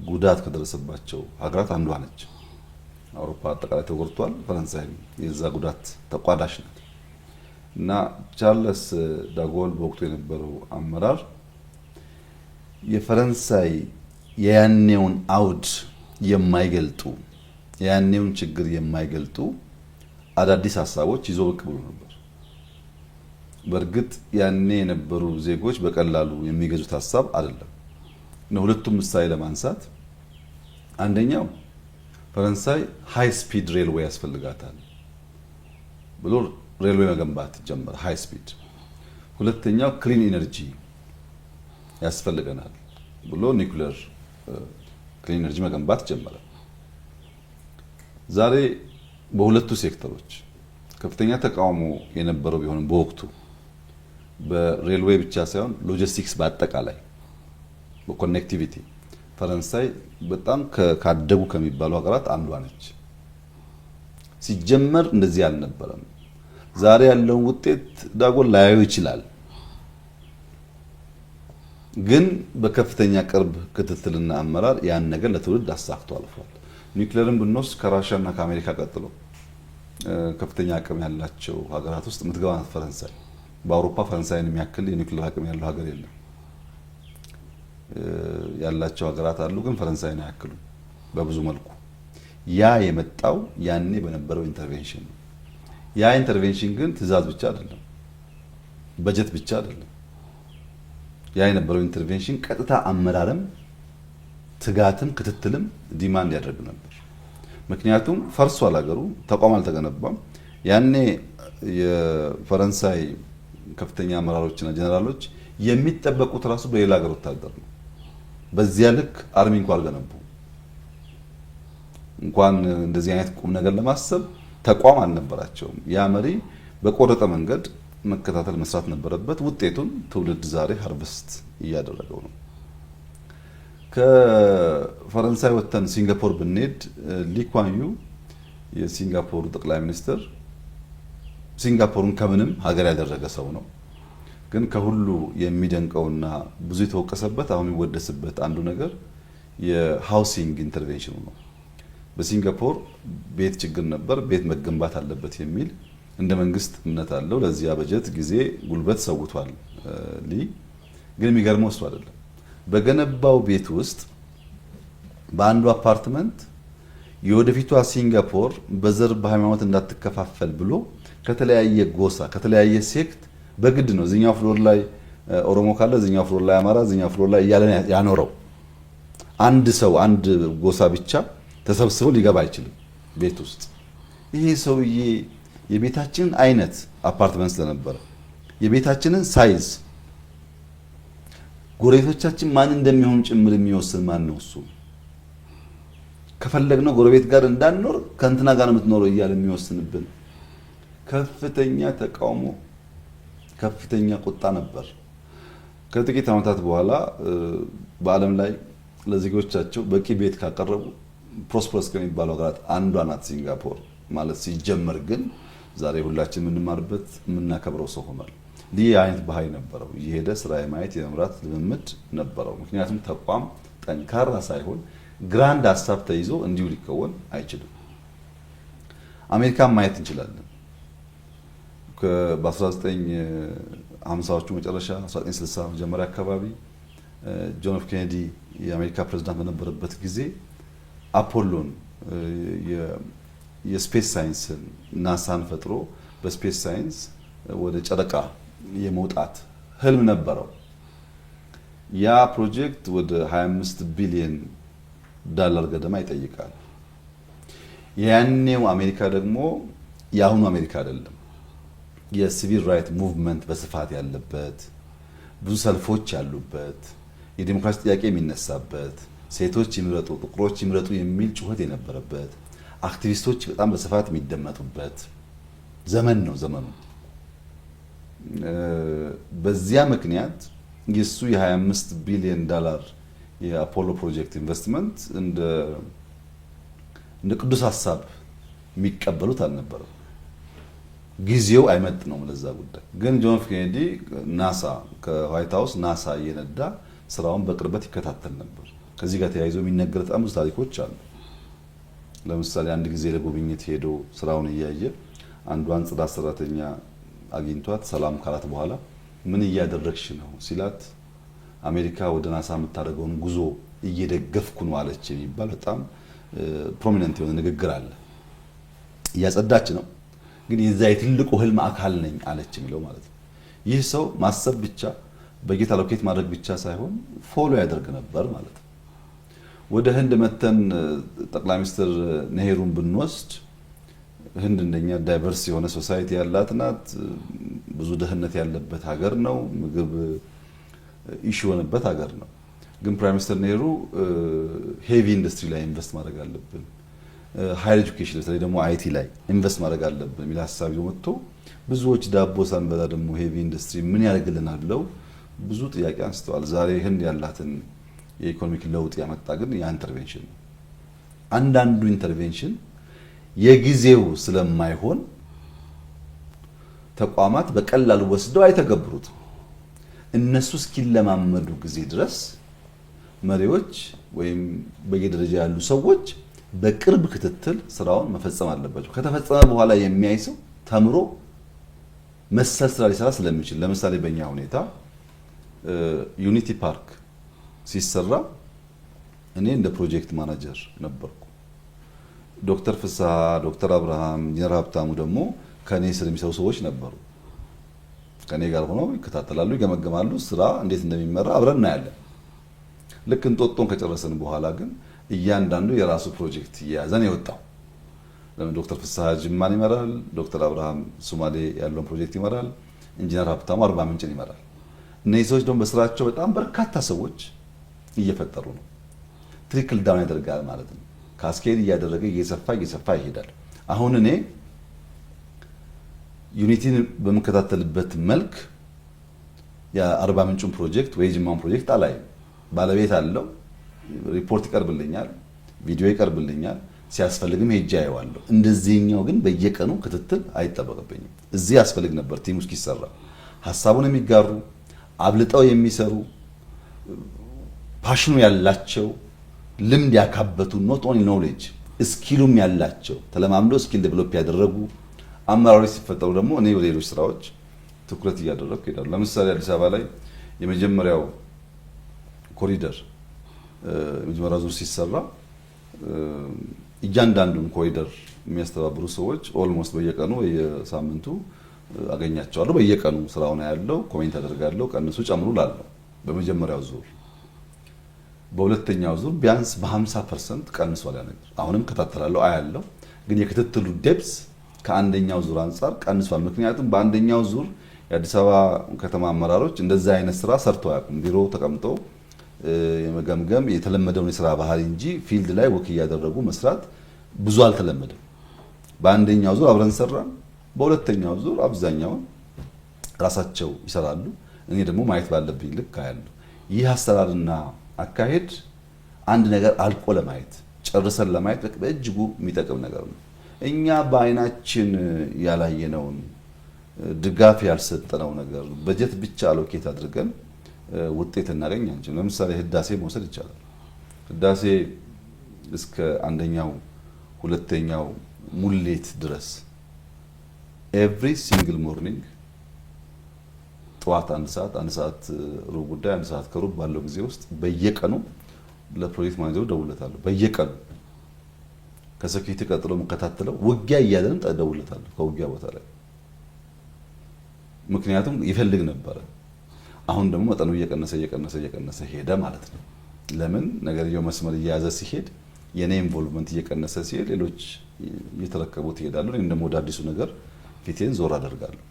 ጉዳት ከደረሰባቸው ሀገራት አንዷ ነች። አውሮፓ አጠቃላይ ተጎድቷል። ፈረንሳይ የዛ ጉዳት ተቋዳሽ ናት። እና ቻርልስ ዳጎል በወቅቱ የነበረው አመራር የፈረንሳይ የያኔውን አውድ የማይገልጡ የያኔውን ችግር የማይገልጡ አዳዲስ ሀሳቦች ይዞ ብቅ ብሎ ነበር። በእርግጥ ያኔ የነበሩ ዜጎች በቀላሉ የሚገዙት ሀሳብ አይደለም። ሁለቱም ምሳሌ ለማንሳት አንደኛው ፈረንሳይ ሃይ ስፒድ ሬልዌይ ያስፈልጋታል ብሎ ሬልዌይ መገንባት ጀመረ፣ ሃይ ስፒድ። ሁለተኛው ክሊን ኢነርጂ ያስፈልገናል ብሎ ኒውክሌር ክሊን ኢነርጂ መገንባት ጀመረ። ዛሬ በሁለቱ ሴክተሮች ከፍተኛ ተቃውሞ የነበረው ቢሆንም በወቅቱ በሬልዌይ ብቻ ሳይሆን ሎጂስቲክስ በአጠቃላይ በኮኔክቲቪቲ ፈረንሳይ በጣም ካደጉ ከሚባሉ ሀገራት አንዷ ነች። ሲጀመር እንደዚህ አልነበረም። ዛሬ ያለውን ውጤት ዳጎል ላያዩ ይችላል፣ ግን በከፍተኛ ቅርብ ክትትልና አመራር ያን ነገር ለትውልድ አሳክቶ አልፏል። ኒውክሌርን ብንወስድ ከራሻና ከአሜሪካ ቀጥሎ ከፍተኛ አቅም ያላቸው ሀገራት ውስጥ የምትገባ ናት ፈረንሳይ። በአውሮፓ ፈረንሳይን የሚያክል የኒውክሌር አቅም ያለው ሀገር የለም። ያላቸው ሀገራት አሉ፣ ግን ፈረንሳይን አያክሉም በብዙ መልኩ። ያ የመጣው ያኔ በነበረው ኢንተርቬንሽን ነው። ያ ኢንተርቬንሽን ግን ትዕዛዝ ብቻ አይደለም፣ በጀት ብቻ አይደለም። ያ የነበረው ኢንተርቬንሽን ቀጥታ አመራርም ትጋትም ክትትልም ዲማንድ ያደርግ ነበር። ምክንያቱም ፈርሷል ሀገሩ፣ ተቋም አልተገነባም። ያኔ የፈረንሳይ ከፍተኛ አመራሮችና ጀነራሎች የሚጠበቁት ራሱ በሌላ ሀገር ወታደር ነው። በዚያ ልክ አርሚ እንኳን አልገነቡ። እንኳን እንደዚህ አይነት ቁም ነገር ለማሰብ ተቋም አልነበራቸውም። ያ መሪ በቆረጠ መንገድ መከታተል መስራት ነበረበት። ውጤቱን ትውልድ ዛሬ ሃርቨስት እያደረገው ነው። ከፈረንሳይ ወጥተን ሲንጋፖር ብንሄድ ሊ ኩዋን ዩ የሲንጋፖሩ ጠቅላይ ሚኒስትር ሲንጋፖሩን ከምንም ሀገር ያደረገ ሰው ነው። ግን ከሁሉ የሚደንቀውና ብዙ የተወቀሰበት አሁን የሚወደስበት አንዱ ነገር የሃውሲንግ ኢንተርቬንሽኑ ነው። በሲንጋፖር ቤት ችግር ነበር፣ ቤት መገንባት አለበት የሚል እንደ መንግስት እምነት አለው። ለዚያ በጀት ጊዜ ጉልበት ሰውቷል ሊ። ግን የሚገርመው እሱ አይደለም። በገነባው ቤት ውስጥ በአንዱ አፓርትመንት የወደፊቷ ሲንጋፖር በዘር በሃይማኖት እንዳትከፋፈል ብሎ ከተለያየ ጎሳ ከተለያየ ሴክት በግድ ነው እዚኛው ፍሎር ላይ ኦሮሞ ካለ እዚኛው ፍሎር ላይ አማራ እዚኛው ፍሎር ላይ እያለ ያኖረው። አንድ ሰው አንድ ጎሳ ብቻ ተሰብስቦ ሊገባ አይችልም ቤት ውስጥ። ይሄ ሰውዬ የቤታችንን አይነት አፓርትመንት ስለነበረ የቤታችንን ሳይዝ ጎረቤቶቻችን ማን እንደሚሆኑ ጭምር የሚወስን ማን ነው? እሱ ከፈለግነው ጎረቤት ጋር እንዳንኖር ከእንትና ጋር ነው የምትኖረው እያለ የሚወስንብን ከፍተኛ ተቃውሞ ከፍተኛ ቁጣ ነበር። ከጥቂት ዓመታት በኋላ በዓለም ላይ ለዜጎቻቸው በቂ ቤት ካቀረቡ ፕሮስፐረስ ከሚባሉ ሀገራት አንዷ ናት ሲንጋፖር ማለት ሲጀመር። ግን ዛሬ ሁላችን የምንማርበት የምናከብረው ሰው ሆኗል። ይህ አይነት ባህሪ ነበረው። የሄደ ስራ የማየት የመምራት ልምምድ ነበረው። ምክንያቱም ተቋም ጠንካራ ሳይሆን ግራንድ ሀሳብ ተይዞ እንዲሁ ሊከወን አይችልም። አሜሪካን ማየት እንችላለን። በ1950ዎቹ መጨረሻ 1960 መጀመሪያ አካባቢ ጆን ኤፍ ኬኔዲ የአሜሪካ ፕሬዝዳንት በነበረበት ጊዜ አፖሎን የስፔስ ሳይንስን ናሳን ፈጥሮ በስፔስ ሳይንስ ወደ ጨረቃ የመውጣት ህልም ነበረው። ያ ፕሮጀክት ወደ 25 ቢሊዮን ዶላር ገደማ ይጠይቃል። ያኔው አሜሪካ ደግሞ የአሁኑ አሜሪካ አይደለም። የሲቪል ራይት ሙቭመንት በስፋት ያለበት፣ ብዙ ሰልፎች ያሉበት፣ የዲሞክራሲ ጥያቄ የሚነሳበት፣ ሴቶች ይምረጡ፣ ጥቁሮች ይምረጡ የሚል ጩኸት የነበረበት፣ አክቲቪስቶች በጣም በስፋት የሚደመጡበት ዘመን ነው ዘመኑ። በዚያ ምክንያት የሱ የ25 ቢሊዮን ዶላር የአፖሎ ፕሮጀክት ኢንቨስትመንት እንደ ቅዱስ ሀሳብ የሚቀበሉት አልነበረም። ጊዜው አይመጥነውም ለዛ ጉዳይ። ግን ጆን ኤፍ ኬኔዲ ናሳ ከዋይት ሃውስ ናሳ እየነዳ ስራውን በቅርበት ይከታተል ነበር። ከዚህ ጋር ተያይዞ የሚነገር በጣም ብዙ ታሪኮች አሉ። ለምሳሌ አንድ ጊዜ ለጉብኝት ሄዶ ስራውን እያየ አንዷን ጽዳት ሰራተኛ አግኝቷት ሰላም ካላት በኋላ ምን እያደረግሽ ነው ሲላት አሜሪካ ወደ ናሳ የምታደርገውን ጉዞ እየደገፍኩ ነው አለች የሚባል በጣም ፕሮሚነንት የሆነ ንግግር አለ። እያጸዳች ነው ግን የዛ የትልቁ ህልም አካል ነኝ አለች የሚለው ማለት ነው። ይህ ሰው ማሰብ ብቻ በጌታ ሎኬት ማድረግ ብቻ ሳይሆን ፎሎ ያደርግ ነበር ማለት ነው። ወደ ህንድ መተን ጠቅላይ ሚኒስትር ነሄሩን ብንወስድ ህንድ እንደኛ ዳይቨርስ የሆነ ሶሳይቲ ያላት ናት። ብዙ ድህነት ያለበት ሀገር ነው። ምግብ ኢሹ የሆነበት ሀገር ነው። ግን ፕራይም ሚኒስትር ነሄሩ ሄቪ ኢንዱስትሪ ላይ ኢንቨስት ማድረግ አለብን፣ ሃይር ኤጁኬሽን በተለይ ደግሞ አይቲ ላይ ኢንቨስት ማድረግ አለብን የሚል ሀሳብ ይዞ መጥቶ ብዙዎች ዳቦ ሳንበላ ደግሞ ሄቪ ኢንዱስትሪ ምን ያደርግልናል ብለው ብዙ ጥያቄ አንስተዋል። ዛሬ ህንድ ያላትን የኢኮኖሚክ ለውጥ ያመጣ ግን ያ ኢንተርቬንሽን ነው። አንዳንዱ ኢንተርቬንሽን የጊዜው ስለማይሆን ተቋማት በቀላሉ ወስደው አይተገብሩትም። እነሱ እስኪለማመዱ ጊዜ ድረስ መሪዎች ወይም በየደረጃ ያሉ ሰዎች በቅርብ ክትትል ስራውን መፈጸም አለባቸው። ከተፈጸመ በኋላ የሚያይ ሰው ተምሮ መሰል ስራ ሊሰራ ስለሚችል፣ ለምሳሌ በእኛ ሁኔታ ዩኒቲ ፓርክ ሲሰራ እኔ እንደ ፕሮጀክት ማናጀር ነበርኩ። ዶክተር ፍስሐ፣ ዶክተር አብርሃም፣ ኢንጂነር ሀብታሙ ደግሞ ከኔ ስር የሚሰሩ ሰዎች ነበሩ። ከኔ ጋር ሆነው ይከታተላሉ፣ ይገመገማሉ። ስራ እንዴት እንደሚመራ አብረን እናያለን። ልክ እንጦጦን ከጨረሰን በኋላ ግን እያንዳንዱ የራሱ ፕሮጀክት እየያዘን የወጣው። ለምን ዶክተር ፍስሐ ጅማን ይመራል፣ ዶክተር አብርሃም ሶማሌ ያለውን ፕሮጀክት ይመራል፣ ኢንጂነር ሀብታሙ አርባ ምንጭን ይመራል። እነዚህ ሰዎች ደግሞ በስራቸው በጣም በርካታ ሰዎች እየፈጠሩ ነው። ትሪክል ዳውን ያደርጋል ማለት ነው። ካስኬድ እያደረገ እየሰፋ ይሄዳል። አሁን እኔ ዩኒቲን በመከታተልበት መልክ የአርባ ምንጩን ፕሮጀክት ወይ ጅማን ፕሮጀክት አላይም። ባለቤት አለው፣ ሪፖርት ይቀርብልኛል፣ ቪዲዮ ይቀርብልኛል፣ ሲያስፈልግም ሄጄ አየዋለሁ። እንደዚህኛው ግን በየቀኑ ክትትል አይጠበቅብኝም። እዚህ ያስፈልግ ነበር ቲሙ እስኪሰራ ሀሳቡን የሚጋሩ አብልጠው የሚሰሩ ፓሽኑ ያላቸው ልምድ ያካበቱ ኖት ኦንሊ ኖሌጅ ስኪሉም ያላቸው ተለማምዶ ስኪል ዴቨሎፕ ያደረጉ አመራሮች ሲፈጠሩ ደግሞ እኔ ወደ ሌሎች ስራዎች ትኩረት እያደረግኩ እሄዳለሁ። ለምሳሌ አዲስ አበባ ላይ የመጀመሪያው ኮሪደር የመጀመሪያው ዙር ሲሰራ እያንዳንዱን ኮሪደር የሚያስተባብሩ ሰዎች ኦልሞስት በየቀኑ የሳምንቱ አገኛቸዋለሁ። በየቀኑ ስራውን ያለው ኮሜንት አደርጋለሁ፣ ቀንሱ ጨምሩ ላለው በመጀመሪያው ዙር። በሁለተኛው ዙር ቢያንስ በ50% ቀንሷል ያ ነገር። አሁንም ከታተላለሁ አያለው፣ ግን የክትትሉ ዴፕስ ከአንደኛው ዙር አንጻር ቀንሷል። ምክንያቱም በአንደኛው ዙር የአዲስ አበባ ከተማ አመራሮች እንደዛ አይነት ስራ ሰርተው አያውቁም። ቢሮ ተቀምጠው የመገምገም የተለመደውን የስራ ባህሪ እንጂ ፊልድ ላይ ወክ እያደረጉ መስራት ብዙ አልተለመደም። በአንደኛው ዙር አብረን ሰራን። በሁለተኛው ዙር አብዛኛውን ራሳቸው ይሰራሉ። እኔ ደግሞ ማየት ባለብኝ ልክ አያለሁ። ይህ አሰራርና አካሄድ አንድ ነገር አልቆ ለማየት ጨርሰን ለማየት በእጅጉ የሚጠቅም ነገር ነው። እኛ በአይናችን ያላየነውን ድጋፍ ያልሰጠነው ነገር በጀት ብቻ አሎኬት አድርገን ውጤት እናገኝ አንችልም። ለምሳሌ ህዳሴ መውሰድ ይቻላል። ህዳሴ እስከ አንደኛው ሁለተኛው ሙሌት ድረስ ኤቭሪ ሲንግል ሞርኒንግ ጠዋት 1 ሰዓት ሩብ ጉዳይ 1 ሰዓት ከሩብ ባለው ጊዜ ውስጥ በየቀኑ ለፕሮጀክት ማኔጀሩ ደውለታለሁ። በየቀኑ ከሴኩሪቲ ቀጥሎ መከታተለው ውጊያ እያለንም ደውለታለሁ ከውጊያ ቦታ ላይ ምክንያቱም ይፈልግ ነበረ። አሁን ደግሞ መጠኑ እየቀነሰ ሄደ ማለት ነው። ለምን ነገርየው መስመር እየያዘ ሲሄድ የኔ ኢንቮልቭመንት እየቀነሰ ሲሄድ ሌሎች እየተረከቡት ይሄዳሉ። እኔም ደግሞ ወደ አዲሱ ነገር ፊቴን ዞር አደርጋለሁ።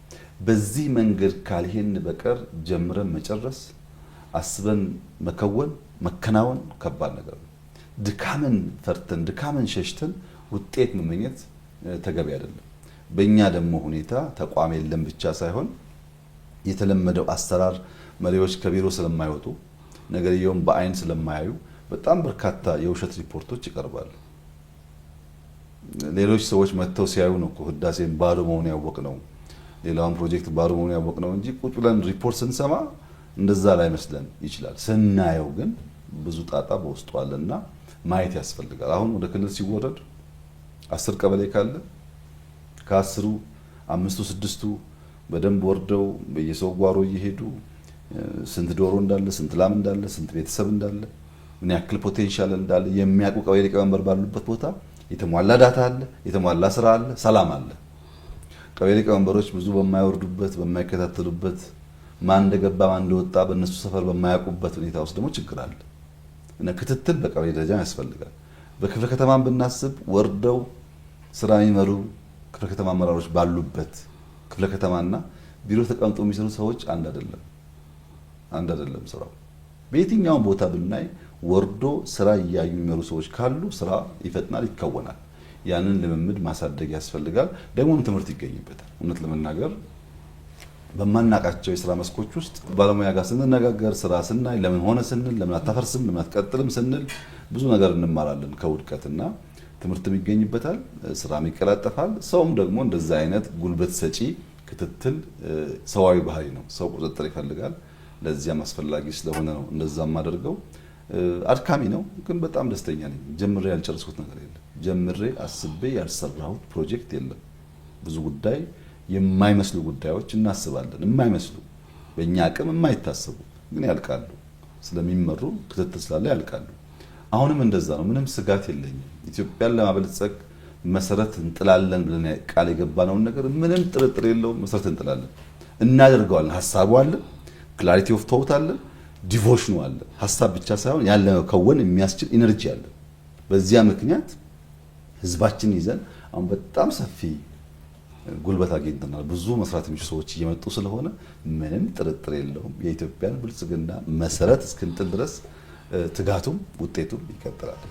በዚህ መንገድ ካልሄን በቀር ጀምረን መጨረስ፣ አስበን መከናወን ከባድ ነገር ነው። ድካምን ፈርተን ድካምን ሸሽተን ውጤት መመኘት ተገቢ አይደለም። በእኛ ደግሞ ሁኔታ ተቋም የለም ብቻ ሳይሆን የተለመደው አሰራር መሪዎች ከቢሮ ስለማይወጡ ነገርየውን በአይን ስለማያዩ በጣም በርካታ የውሸት ሪፖርቶች ይቀርባሉ። ሌሎች ሰዎች መጥተው ሲያዩ ነው ህዳሴን ባዶ መሆኑን ያወቅነው፣ ሌላውን ፕሮጀክት ባዶ መሆኑን ያወቅነው እንጂ ቁጭ ብለን ሪፖርት ስንሰማ እንደዛ ላይ መስለን ይችላል። ስናየው ግን ብዙ ጣጣ በውስጡ አለና ማየት ያስፈልጋል። አሁን ወደ ክልል ሲወረድ 10 ቀበሌ ካለ ከ10ሩ 5ቱ 6ቱ በደንብ ወርደው በየሰው ጓሮ እየሄዱ ስንት ዶሮ እንዳለ፣ ስንት ላም እንዳለ፣ ስንት ቤተሰብ እንዳለ፣ ምን ያክል ፖቴንሻል እንዳለ የሚያውቁ ቀበሌ ሊቀመንበር ባሉበት ቦታ የተሟላ ዳታ አለ፣ የተሟላ ስራ አለ፣ ሰላም አለ። ቀበሌ ሊቀመንበሮች ብዙ በማይወርዱበት በማይከታተሉበት ማን እንደገባ ማን እንደወጣ በእነሱ ሰፈር በማያውቁበት ሁኔታ ውስጥ ደግሞ ችግር አለ እና ክትትል በቀበሌ ደረጃ ያስፈልጋል። በክፍለ ከተማም ብናስብ ወርደው ስራ የሚመሩ ክፍለ ከተማ አመራሮች ባሉበት ክፍለ ከተማና ቢሮ ተቀምጦ የሚሰሩ ሰዎች አንድ አይደለም ስራው። በየትኛውም ቦታ ብናይ ወርዶ ስራ እያዩ የሚመሩ ሰዎች ካሉ ስራ ይፈጥናል፣ ይከወናል። ያንን ልምምድ ማሳደግ ያስፈልጋል። ደግሞም ትምህርት ይገኝበታል። እውነት ለመናገር በማናቃቸው የስራ መስኮች ውስጥ ባለሙያ ጋር ስንነጋገር ስራ ስናይ ለምን ሆነ ስንል ለምን አታፈርስም ለምን አትቀጥልም ስንል ብዙ ነገር እንማራለን ከውድቀትና ትምህርትም ይገኝበታል፣ ስራም ይቀላጠፋል። ሰውም ደግሞ እንደዛ አይነት ጉልበት ሰጪ ክትትል ሰዋዊ ባህሪ ነው። ሰው ቁጥጥር ይፈልጋል። ለዚያም አስፈላጊ ስለሆነ ነው እንደዛ ማደርገው። አድካሚ ነው ግን በጣም ደስተኛ ነኝ። ጀምሬ ያልጨረስኩት ነገር የለም። ጀምሬ አስቤ ያልሰራሁት ፕሮጀክት የለም። ብዙ ጉዳይ የማይመስሉ ጉዳዮች እናስባለን። የማይመስሉ በእኛ አቅም የማይታሰቡ ግን ያልቃሉ። ስለሚመሩ ክትትል ስላለ ያልቃሉ። አሁንም እንደዛ ነው። ምንም ስጋት የለኝም። ኢትዮጵያን ለማበልጸግ መሰረት እንጥላለን ብለን ቃል የገባነውን ነገር ምንም ጥርጥር የለውም መሰረት እንጥላለን፣ እናደርገዋለን። ሐሳቡ አለ፣ ክላሪቲ ኦፍ ቶት አለ፣ ዲቮሽኑ አለ። ሐሳብ ብቻ ሳይሆን ያለ ከወን የሚያስችል ኢነርጂ አለ። በዚያ ምክንያት ህዝባችን ይዘን አሁን በጣም ሰፊ ጉልበት አግኝተናል። ብዙ መስራት የሚችሉ ሰዎች እየመጡ ስለሆነ ምንም ጥርጥር የለውም የኢትዮጵያን ብልጽግና መሰረት እስክንጥል ድረስ ትጋቱም ውጤቱም ይቀጥላል።